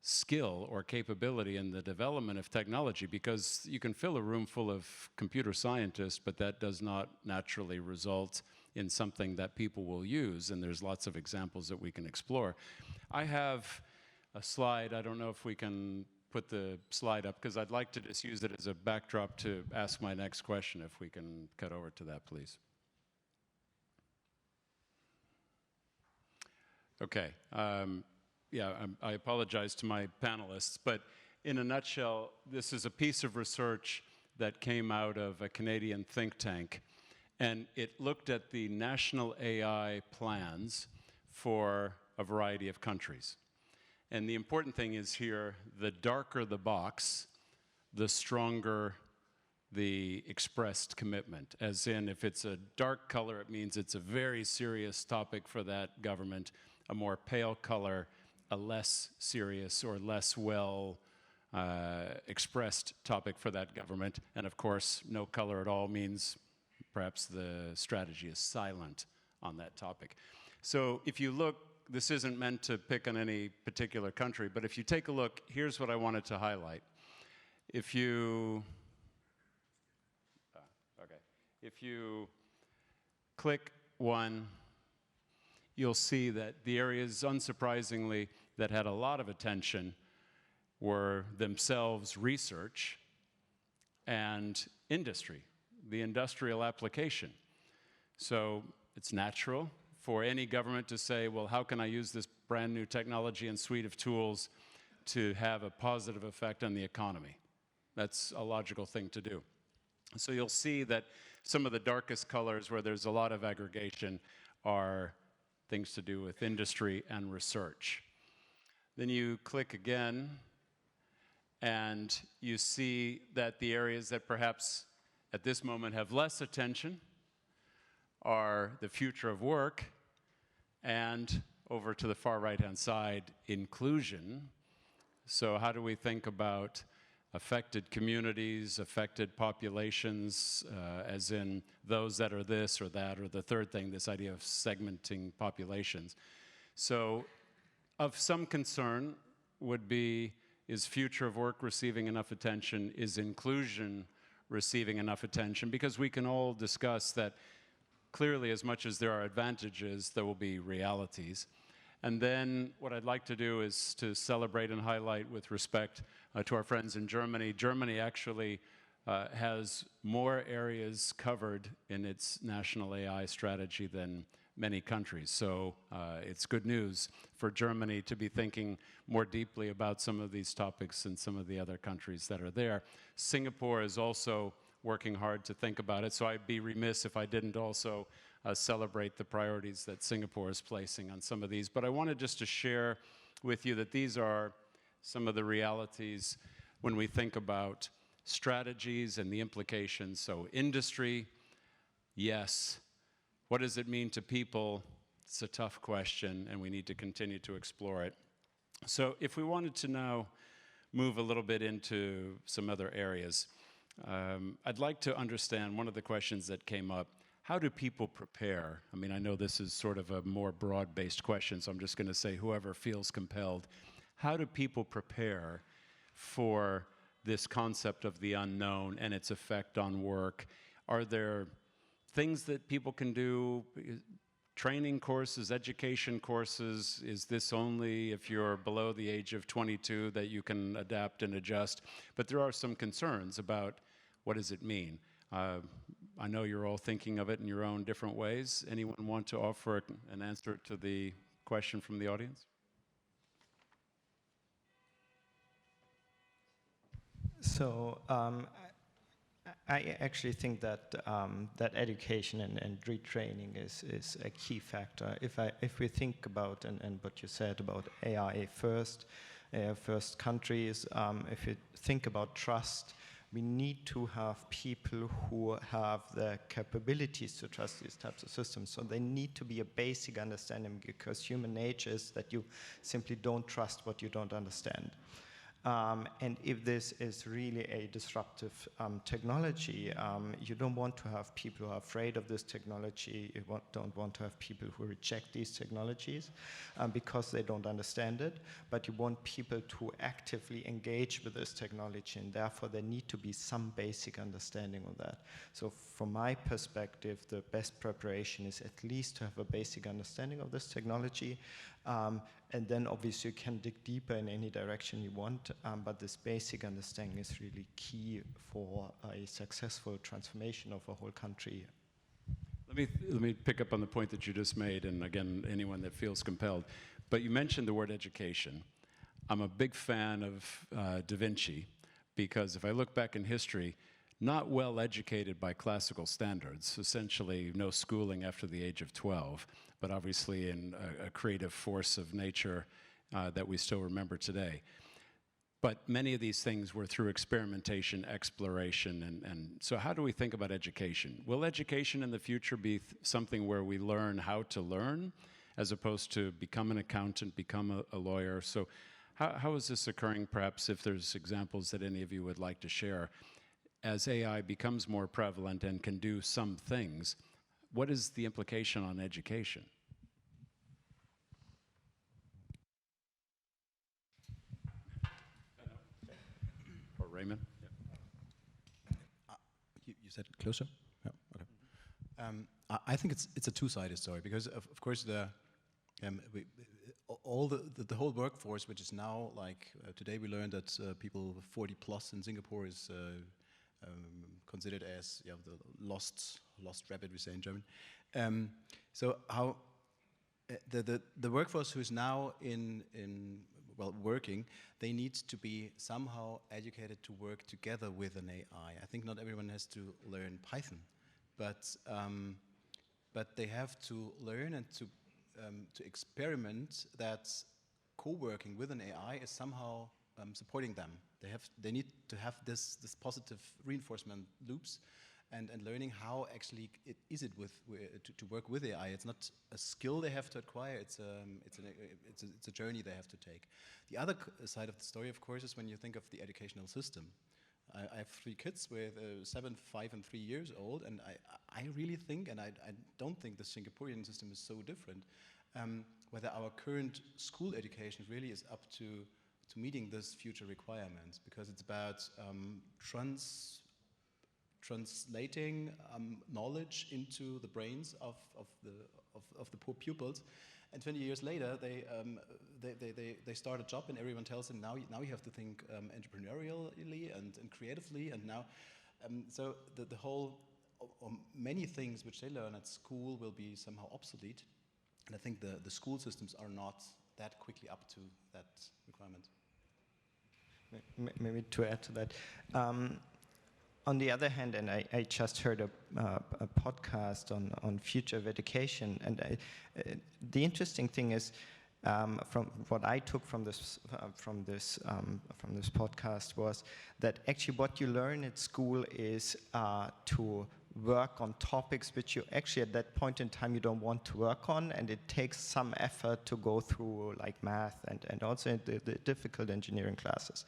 skill or capability in the development of technology, because you can fill a room full of computer scientists, but that does not naturally result in something that people will use, and there's lots of examples that we can explore. I have a slide. I don't know if we can put the slide up, because I'd like to just use it as a backdrop to ask my next question, if we can cut over to that, please. Okay. I apologize to my panelists, but in a nutshell, this is a piece of research that came out of a Canadian think tank, and it looked at the national AI plans for a variety of countries. And the important thing is here, the darker the box, the stronger the expressed commitment. As in, if it's a dark color, it means it's a very serious topic for that government. A more pale color, a less serious or less well expressed topic for that government. And of course, no color at all means perhaps the strategy is silent on that topic. So if you look, this isn't meant to pick on any particular country, but if you take a look, here's what I wanted to highlight. If you click one, you'll see that the areas, unsurprisingly, that had a lot of attention were themselves research and industry, the industrial application. So it's natural for any government to say, well, how can I use this brand new technology and suite of tools to have a positive effect on the economy? That's a logical thing to do. So you'll see that some of the darkest colors where there's a lot of aggregation are things to do with industry and research. Then you click again, and you see that the areas that perhaps at this moment have less attention are the future of work, and over to the far right-hand side, inclusion. So how do we think about affected communities, affected populations, as in those that are this or that, or the third thing, this idea of segmenting populations. So of some concern would be, is future of work receiving enough attention? Is inclusion receiving enough attention? Because we can all discuss that clearly, as much as there are advantages, there will be realities. And then what I'd like to do is to celebrate and highlight with respect to our friends in Germany. Germany actually has more areas covered in its national AI strategy than many countries. So it's good news for Germany to be thinking more deeply about some of these topics than some of the other countries that are there. Singapore is also working hard to think about it, so I'd be remiss if I didn't also celebrate the priorities that Singapore is placing on some of these. But I wanted just to share with you that these are some of the realities when we think about strategies and the implications. So industry, yes. What does it mean to people? It's a tough question, and we need to continue to explore it. So if we wanted to now move a little bit into some other areas, I'd like to understand one of the questions that came up. How do people prepare? I mean, I know this is sort of a more broad-based question, so I'm just going to say whoever feels compelled. How do people prepare for this concept of the unknown and its effect on work? Are there things that people can do, training courses, education courses? Is this only if you're below the age of 22 that you can adapt and adjust? But there are some concerns about what does it mean? I know you're all thinking of it in your own different ways. Anyone want to offer an answer to the question from the audience? So I actually think that that education and retraining is a key factor. If we think about and what you said about AI first countries, if you think about trust, we need to have people who have the capabilities to trust these types of systems. So they need to be a basic understanding, because human nature is that you simply don't trust what you don't understand. And if this is really a disruptive technology, you don't want to have people who are afraid of this technology. You don't want to have people who reject these technologies because they don't understand it. But you want people to actively engage with this technology, and therefore there need to be some basic understanding of that. So from my perspective, the best preparation is at least to have a basic understanding of this technology. And then obviously you can dig deeper in any direction you want, but this basic understanding is really key for a successful transformation of a whole country. Let me pick up on the point that you just made, and again, anyone that feels compelled. But you mentioned the word education. I'm a big fan of Da Vinci, because if I look back in history, not well educated by classical standards, essentially no schooling after the age of 12, but obviously in a creative force of nature that we still remember today. But many of these things were through experimentation, exploration, and so how do we think about education? Will education in the future be something where we learn how to learn, as opposed to become an accountant, become a lawyer? So How is this occurring, perhaps, if there's examples that any of you would like to share? As AI becomes more prevalent and can do some things, what is the implication on education? Or Raymond? You said closer? Yeah, okay. I think it's a two-sided story because, of course, the whole workforce, which is now like today, we learned that people 40 plus in Singapore is considered as the lost rabbit, we say in German. So how the workforce who is now working, they need to be somehow educated to work together with an AI. I think not everyone has to learn Python, but they have to learn and to experiment that co-working with an AI is somehow supporting them. They need to have this positive reinforcement loops, and learning how actually to work with AI. It's not a skill they have to acquire. It's a journey they have to take. The other side of the story, of course, is when you think of the educational system. I have 3 kids with 7, 5, and 3 years old, and I really think, and I don't think the Singaporean system is so different, whether our current school education really is up to meeting this future requirements, because it's about translating knowledge into the brains of the poor pupils, and 20 years later they start a job and everyone tells them now you have to think entrepreneurially and creatively, and now so the whole many things which they learn at school will be somehow obsolete, and I think the school systems are not that quickly up to that requirement. Maybe to add to that. On the other hand, and I just heard a podcast on future of education, and the interesting thing is, from what I took from this podcast was that actually what you learn at school is to work on topics which you actually at that point in time you don't want to work on, and it takes some effort to go through like math and also the difficult engineering classes.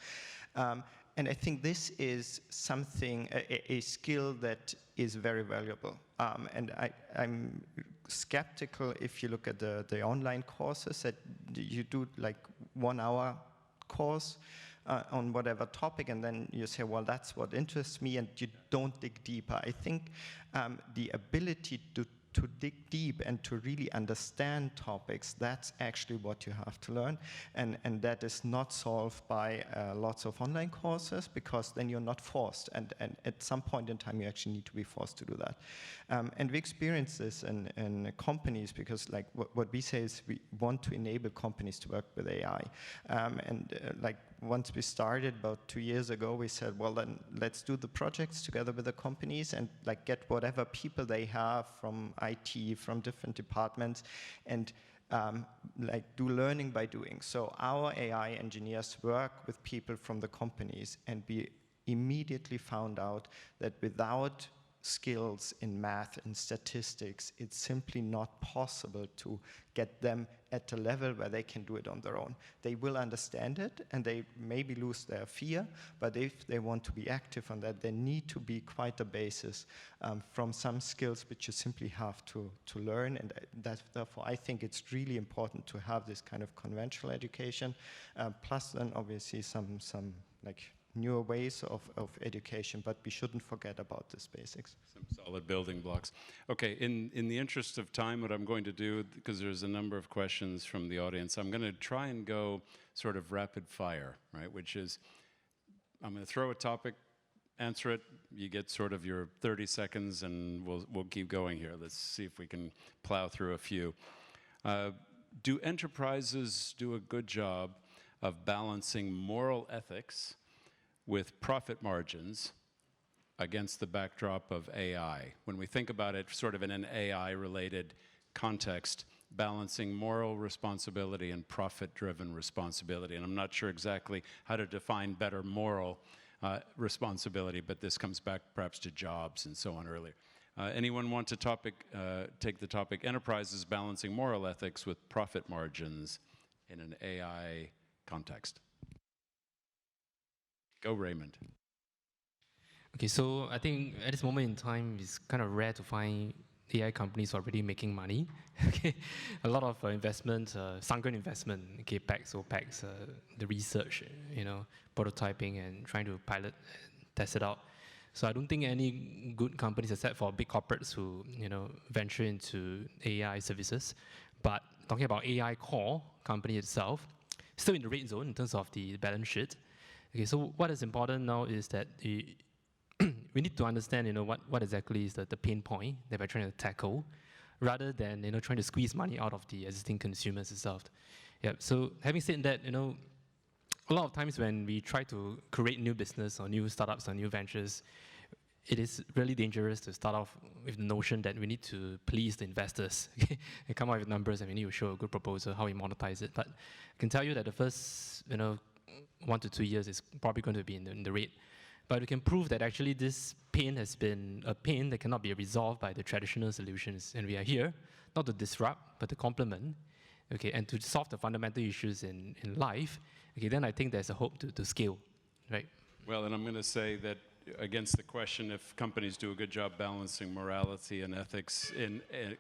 And I think this is something, a skill that is very valuable. And I'm skeptical if you look at the online courses that you do like 1 hour course on whatever topic, and then you say, well, that's what interests me, and you don't dig deeper. I think the ability to dig deep and to really understand topics, that's actually what you have to learn. And that is not solved by lots of online courses, because then you're not forced. And at some point in time, you actually need to be forced to do that. And we experience this in companies, because like what we say is we want to enable companies to work with AI. Like once we started about 2 years ago, we said, well, then let's do the projects together with the companies and like get whatever people they have from IT, from different departments, and like do learning by doing. So our AI engineers work with people from the companies, and we immediately found out that without skills in math and statistics, it's simply not possible to get them at a level where they can do it on their own. They will understand it, and they maybe lose their fear, but if they want to be active on that, there need to be quite a basis from some skills which you simply have to learn, and therefore I think it's really important to have this kind of conventional education, plus then obviously some like newer ways of education, but we shouldn't forget about these basics. Some solid building blocks. Okay, in the interest of time, what I'm going to do, because there's a number of questions from the audience, I'm going to try and go sort of rapid fire, right? Which is, I'm going to throw a topic, answer it, you get sort of your 30 seconds, and we'll keep going here. Let's see if we can plow through a few. Do enterprises do a good job of balancing moral ethics with profit margins against the backdrop of AI? When we think about it sort of in an AI-related context, balancing moral responsibility and profit-driven responsibility. And I'm not sure exactly how to define better moral responsibility, but this comes back perhaps to jobs and so on earlier. Anyone want to take the topic, enterprises balancing moral ethics with profit margins in an AI context. Go, Raymond. Okay, so I think at this moment in time, it's kind of rare to find AI companies already making money. Okay, a lot of investment, sunken investment, okay, PACs, OPACs, the research, prototyping and trying to pilot, test it out. So I don't think any good companies, except for big corporates who, venture into AI services. But talking about AI core company itself, still in the red zone in terms of the balance sheet. Okay, so what is important now is that we need to understand, what exactly is the pain point that we're trying to tackle, rather than, trying to squeeze money out of the existing consumers itself. Yeah. So having said that, a lot of times when we try to create new business or new startups or new ventures, it is really dangerous to start off with the notion that we need to please the investors and come up with numbers, and we need to show a good proposal, how we monetize it. But I can tell you that the first, 1 to 2 years is probably going to be in the red. But we can prove that actually this pain has been a pain that cannot be resolved by the traditional solutions. And we are here not to disrupt, but to complement, okay, and to solve the fundamental issues in life. Okay, then I think there's a hope to scale, right? Well, and I'm going to say that against the question if companies do a good job balancing morality and ethics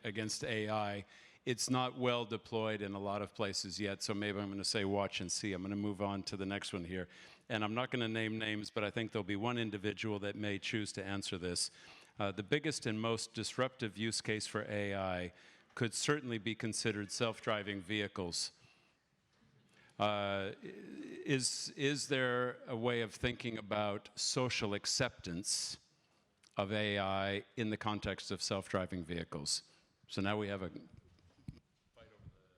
against AI, it's not well deployed in a lot of places yet, so maybe I'm going to say watch and see. I'm going to move on to the next one here. And I'm not going to name names, but I think there'll be one individual that may choose to answer this. The biggest and most disruptive use case for AI could certainly be considered self-driving vehicles. Is there a way of thinking about social acceptance of AI in the context of self-driving vehicles? So now we have a fight over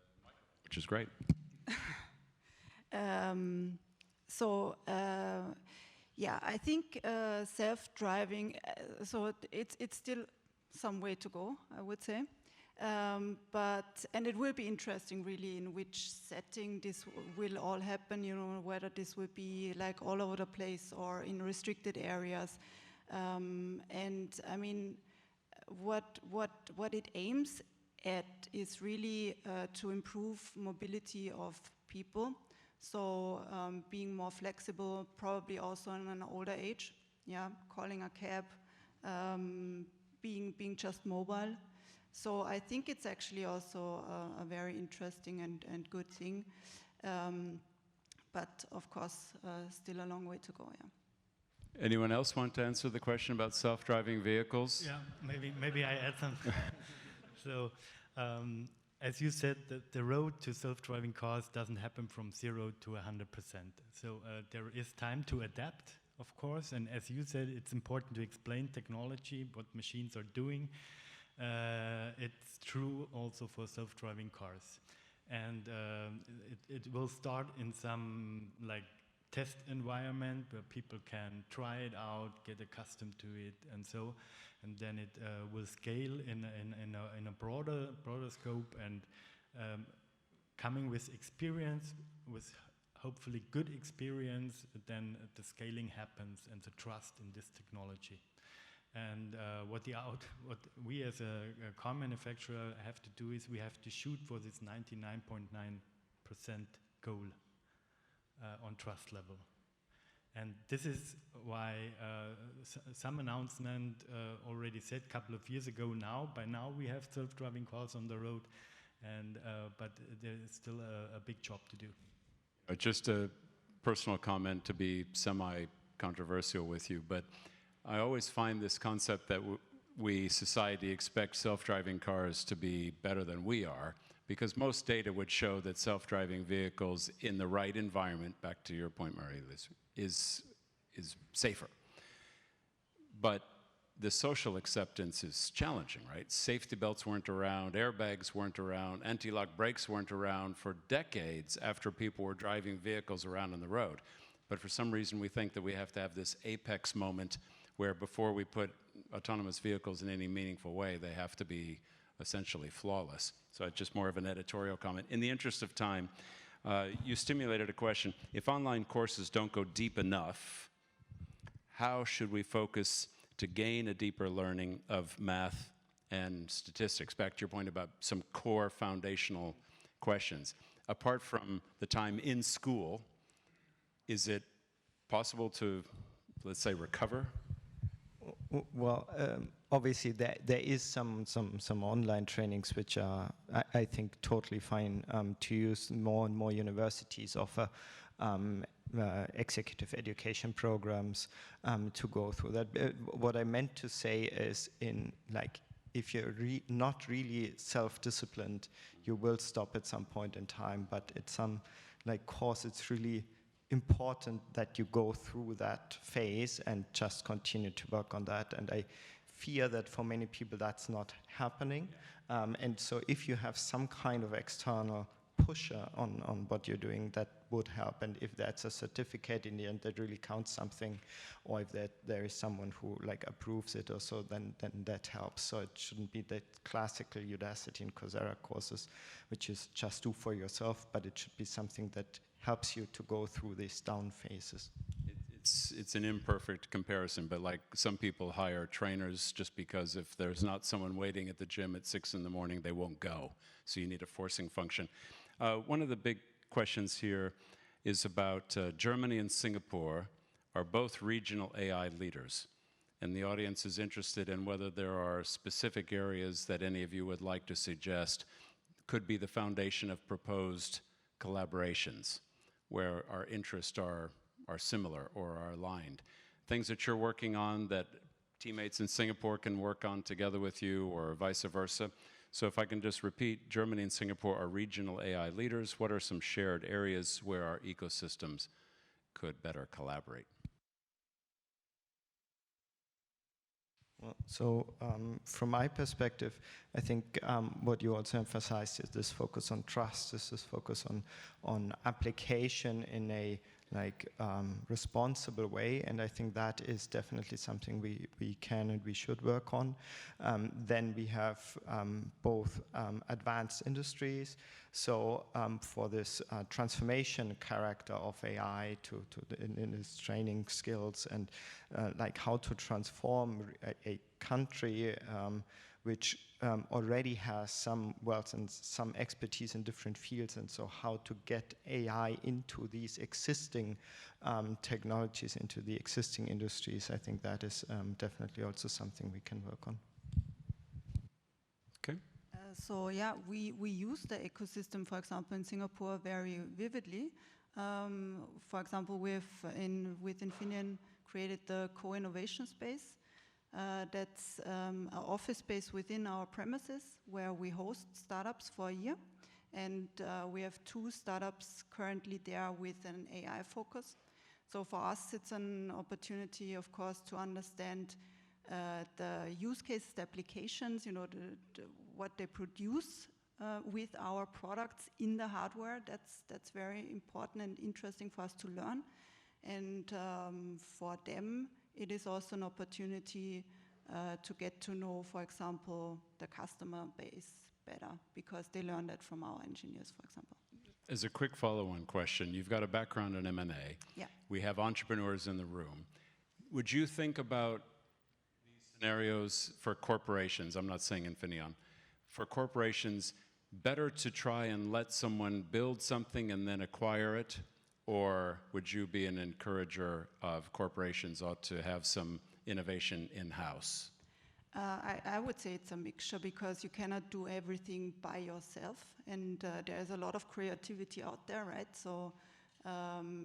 the mic, which is great. Yeah, I think self-driving, so it's still some way to go, I would say. And it will be interesting really in which setting this will all happen, whether this will be like all over the place or in restricted areas. And I mean, what it aims at is really to improve mobility of people. So being more flexible, probably also in an older age, yeah, calling a cab, being just mobile. So I think it's actually also a very interesting and good thing. But of course, still a long way to go, yeah. Anyone else want to answer the question about self-driving vehicles? Yeah, maybe I add something. So, as you said, the road to self-driving cars doesn't happen from 0 to 100%. So there is time to adapt, of course. And as you said, it's important to explain technology, what machines are doing. It's true also for self-driving cars. And it will start in some test environment where people can try it out, get accustomed to it, and so, and then it will scale in a broader scope, and coming with experience, with hopefully good experience, then the scaling happens and the trust in this technology. And what we as a car manufacturer have to do is we have to shoot for this 99.9% goal on trust level. And this is why some announcement already said a couple of years ago now, by now we have self-driving cars on the road, and but there is still a big job to do. Just a personal comment to be semi-controversial with you, but I always find this concept that we, society, expect self-driving cars to be better than we are, because most data would show that self-driving vehicles in the right environment, back to your point, Marie-Louise, is safer. But the social acceptance is challenging, right? Safety belts weren't around, airbags weren't around, anti-lock brakes weren't around for decades after people were driving vehicles around on the road. But for some reason, we think that we have to have this apex moment where before we put autonomous vehicles in any meaningful way, they have to be essentially flawless. So it's just more of an editorial comment. In the interest of time, you stimulated a question. If online courses don't go deep enough, how should we focus to gain a deeper learning of math and statistics? Back to your point about some core foundational questions. apart from the time in school, is it possible to, let's say, recover? Well, obviously there is some online trainings which are, I think, totally fine to use. More and more universities offer executive education programs to go through that. What I meant to say is, if you're not really self-disciplined, you will stop at some point in time. But at some course, it's really important that you go through that phase and just continue to work on that. And I fear that for many people that's not happening. And so if you have some kind of external pusher on what you're doing, that would help. And if that's a certificate in the end that really counts something, or if there is someone who approves it or so, then that helps. So it shouldn't be that classical Udacity and Coursera courses, which is just do for yourself, but it should be something that helps you to go through these down phases. It's an imperfect comparison, but some people hire trainers just because if there's not someone waiting at the gym at 6 in the morning, they won't go. So you need a forcing function. One of the big questions here is about Germany and Singapore are both regional AI leaders. And the audience is interested in whether there are specific areas that any of you would like to suggest could be the foundation of proposed collaborations where our interests are similar or are aligned. Things that you're working on that teammates in Singapore can work on together with you, or vice versa. So if I can just repeat, Germany and Singapore are regional AI leaders. What are some shared areas where our ecosystems could better collaborate? Well, so from my perspective, I think what you also emphasized is this focus on trust, this focus on application in a responsible way, and I think that is definitely something we can and we should work on. Then we have both advanced industries, so for this transformation character of AI in its training skills, and how to transform a country which already has some wealth and some expertise in different fields, and so how to get AI into these existing technologies, into the existing industries. I think that is definitely also something we can work on. Okay. So yeah, we use the ecosystem, for example, in Singapore very vividly. For example, with Infineon created the co-innovation space. That's an office space within our premises where we host startups for a year. And we have 2 startups currently there with an AI focus. So for us, it's an opportunity, of course, to understand the use cases, the applications, what they produce with our products in the hardware. That's very important and interesting for us to learn. And for them, it is also an opportunity to get to know, for example, the customer base better, because they learn that from our engineers, for example. As a quick follow-on question, you've got a background in M&A. Yeah. We have entrepreneurs in the room. Would you think about these scenarios for corporations? I'm not saying Infineon. For corporations, better to try and let someone build something and then acquire it? Or would you be an encourager of corporations ought to have some innovation in-house? I would say it's a mixture, because you cannot do everything by yourself, and there's a lot of creativity out there, right? So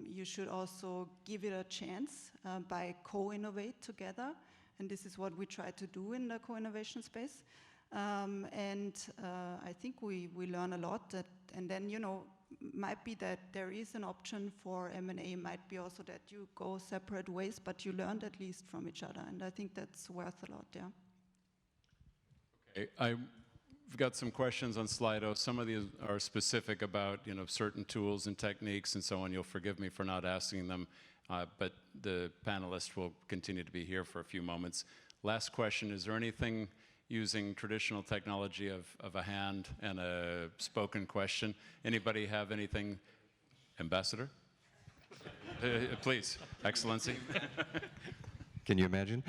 you should also give it a chance by co-innovate together, and this is what we try to do in the co-innovation space. And I think we learn a lot, and then, might be that there is an option for M&A, might be also that you go separate ways, but you learned at least from each other, and I think that's worth a lot, yeah. Okay, I've got some questions on Slido. Some of these are specific about, certain tools and techniques and so on. You'll forgive me for not asking them, but the panelists will continue to be here for a few moments. Last question, is there anything using traditional technology of a hand and a spoken question? Anybody have anything? Ambassador? Please, Excellency. Can you imagine?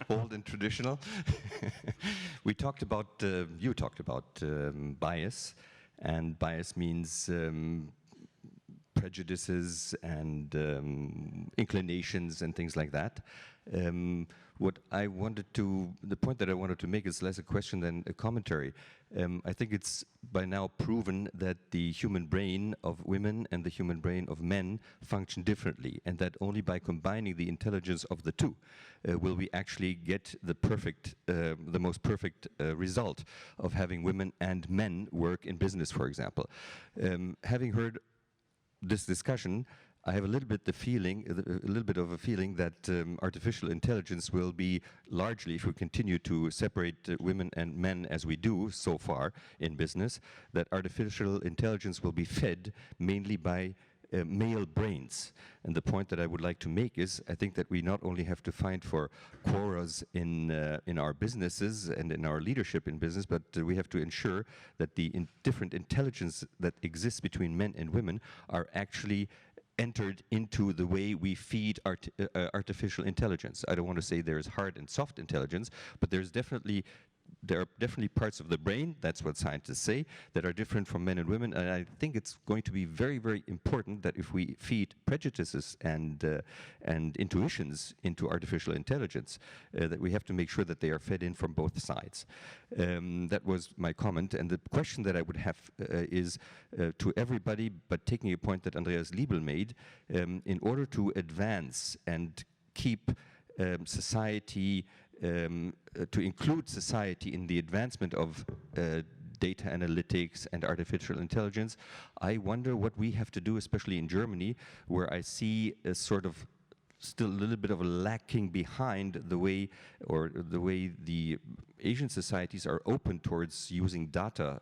Old and traditional. We talked about, you talked about bias. and bias means prejudices and inclinations and things like that. The point that I wanted to make is less a question than a commentary. I think it's by now proven that the human brain of women and the human brain of men function differently, and that only by combining the intelligence of the two will we actually get the most perfect result of having women and men work in business, for example. Having heard this discussion, I have a little bit of a feeling that artificial intelligence will be largely, if we continue to separate women and men as we do so far in business, that artificial intelligence will be fed mainly by male brains. And the point that I would like to make is, I think that we not only have to find for quoras in our businesses and in our leadership in business, but we have to ensure that the different intelligence that exists between men and women are actually entered into the way we feed artificial intelligence. I don't want to say there's hard and soft intelligence, but there are definitely parts of the brain, that's what scientists say, that are different from men and women. And I think it's going to be very, very important that if we feed prejudices and intuitions into artificial intelligence, that we have to make sure that they are fed in from both sides. That was my comment. And the question that I would have is to everybody, but taking a point that Andreas Liebel made, in order to advance and keep society to include society in the advancement of data analytics and artificial intelligence, I wonder what we have to do, especially in Germany, where I see a sort of still a little bit of a lacking behind the way the Asian societies are open towards using data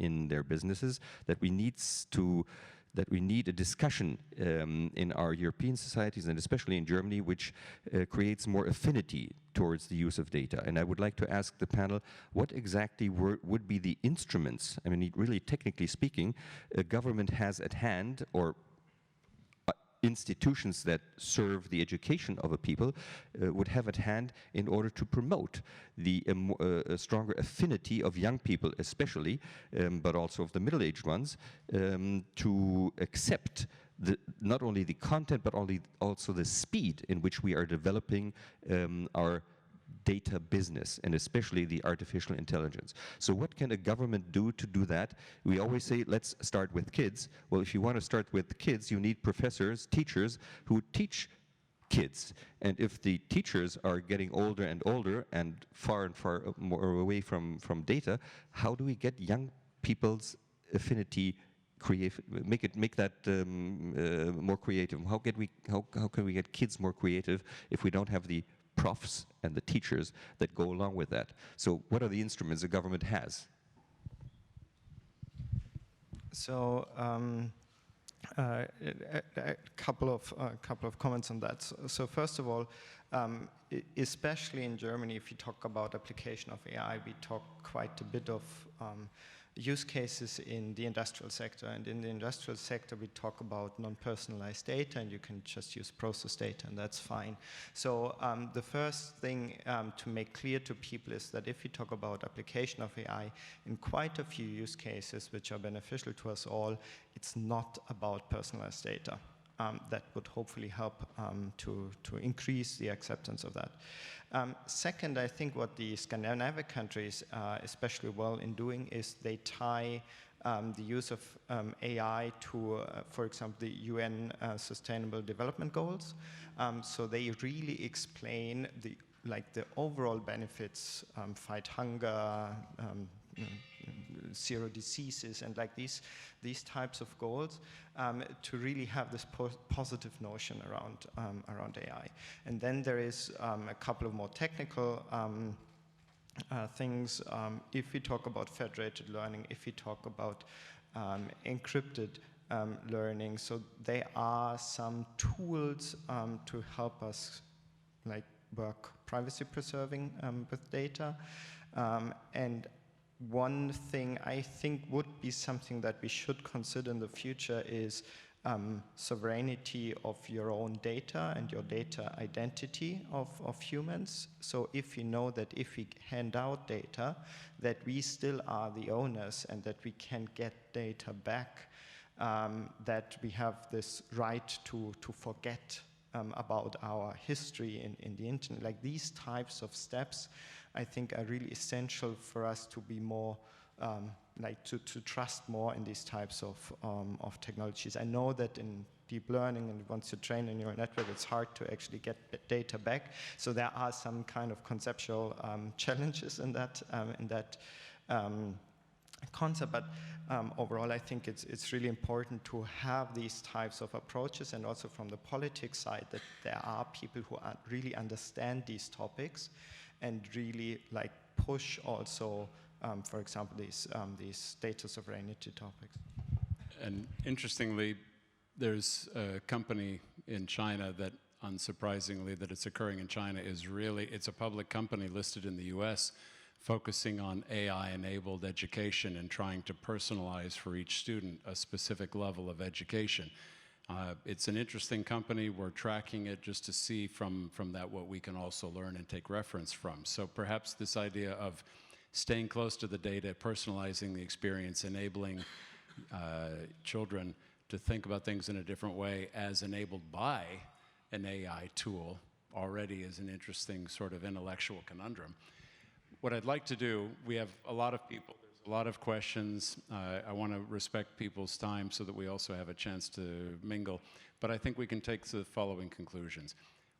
in their businesses, that we need a discussion in our European societies, and especially in Germany, which creates more affinity towards the use of data. And I would like to ask the panel, what exactly would be the instruments, I mean, really technically speaking, a government has at hand, or institutions that serve the education of a people would have at hand in order to promote the a stronger affinity of young people especially, but also of the middle-aged ones, to accept not only the content but also the speed in which we are developing our data business, and especially the artificial intelligence. So what can a government do to do that? We always say, let's start with kids. Well, if you want to start with kids, you need professors, teachers who teach kids. And if the teachers are getting older and far more away from data, how do we get young people's affinity make that more creative? How can we get kids more creative if we don't have the profs and the teachers that go along with that? So what are the instruments the government has? So a couple of comments on that. So first of all, especially in Germany, if you talk about application of AI, we talk quite a bit of use cases in the industrial sector. And in the industrial sector, we talk about non-personalized data, and you can just use process data, and that's fine. So the first thing to make clear to people is that if you talk about application of AI in quite a few use cases which are beneficial to us all, it's not about personalized data. That would hopefully help to increase the acceptance of that. Second, I think what the Scandinavian countries are especially well in doing is they tie the use of AI to, for example, the UN Sustainable Development Goals. So they really explain the overall benefits, fight hunger, zero diseases, and these types of goals, to really have this positive notion around AI. And then there is a couple of more technical things. If we talk about federated learning, if we talk about encrypted learning, so there are some tools to help us work privacy preserving with data. And one thing I think would be something that we should consider in the future is sovereignty of your own data and your data identity of humans. So if we know that if we hand out data, that we still are the owners and that we can get data back, that we have this right to forget about our history in the internet. Like these types of steps, I think are really essential for us to be more to trust more in these types of technologies. I know that in deep learning and once you train a neural network, it's hard to actually get data back. So there are some kind of conceptual challenges in that concept. But overall, I think it's really important to have these types of approaches, and also from the politics side, that there are people who really understand these topics and really push also. For example, these data sovereignty topics. And interestingly, there's a company in China that, unsurprisingly, that it's occurring in China it's a public company listed in the US, focusing on AI-enabled education and trying to personalize for each student a specific level of education. It's an interesting company. We're tracking it just to see from that what we can also learn and take reference from. So perhaps this idea of staying close to the data, personalizing the experience, enabling children to think about things in a different way as enabled by an AI tool already is an interesting sort of intellectual conundrum. What I'd like to do, we have a lot of people, there's a lot of questions. I want to respect people's time so that we also have a chance to mingle. But I think we can take the following conclusions.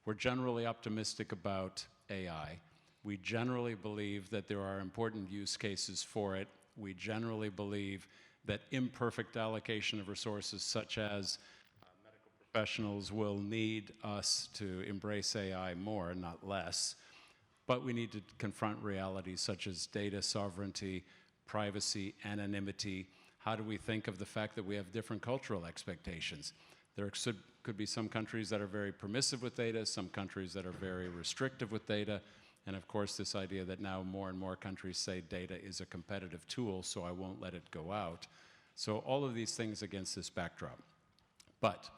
We're generally optimistic about AI. We generally believe that there are important use cases for it. We generally believe that imperfect allocation of resources, such as medical professionals, will need us to embrace AI more, not less. But we need to confront realities such as data sovereignty, privacy, anonymity. How do we think of the fact that we have different cultural expectations? There could be some countries that are very permissive with data, some countries that are very restrictive with data. And of course, this idea that now more and more countries say data is a competitive tool, so I won't let it go out. So all of these things against this backdrop. But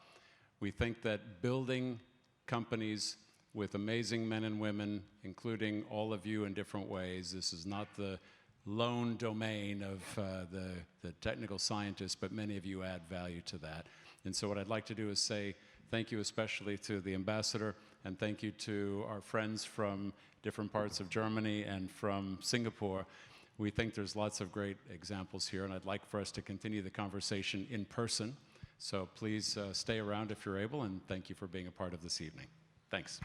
we think that building companies with amazing men and women, including all of you in different ways, this is not the lone domain of the technical scientists, but many of you add value to that. And so what I'd like to do is say thank you especially to the ambassador, and thank you to our friends from different parts of Germany and from Singapore. We think there's lots of great examples here, and I'd like for us to continue the conversation in person. So please stay around if you're able, and thank you for being a part of this evening. Thanks.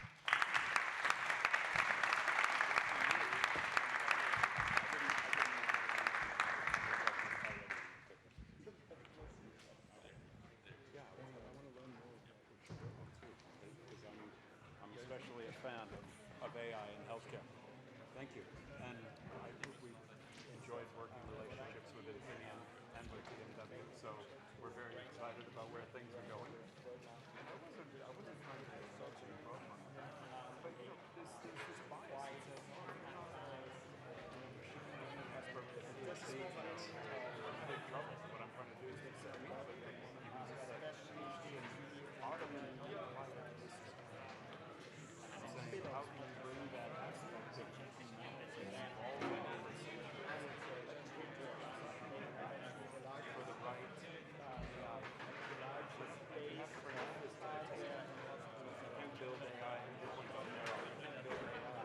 Especially a fan of AI in healthcare. Thank you. And I think we've enjoyed working relationships with Infineon and with BMW, so we're very excited about where things are going. And I wasn't trying to insult you, but you know, this bias. That's big trouble. What I'm trying to do is to set me up with things. Part of it. How can you bring that aspect of involvement for the right AI? You have to bring all this to the table. You can't build AI and do one about there. You can't build AI.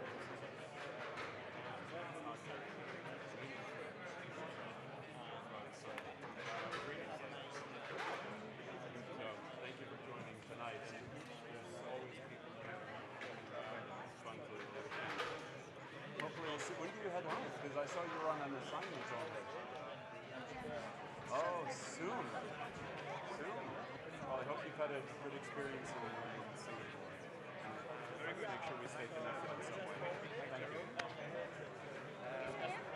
So thank you for joining tonight. There's always people here. Hopefully we'll see. When do you head home? Because I saw you were on an assignment all day. Oh, soon. Soon. Well, I hope you've had a good experience in Singapore. Let's make sure we stay connected in some way. Thank you.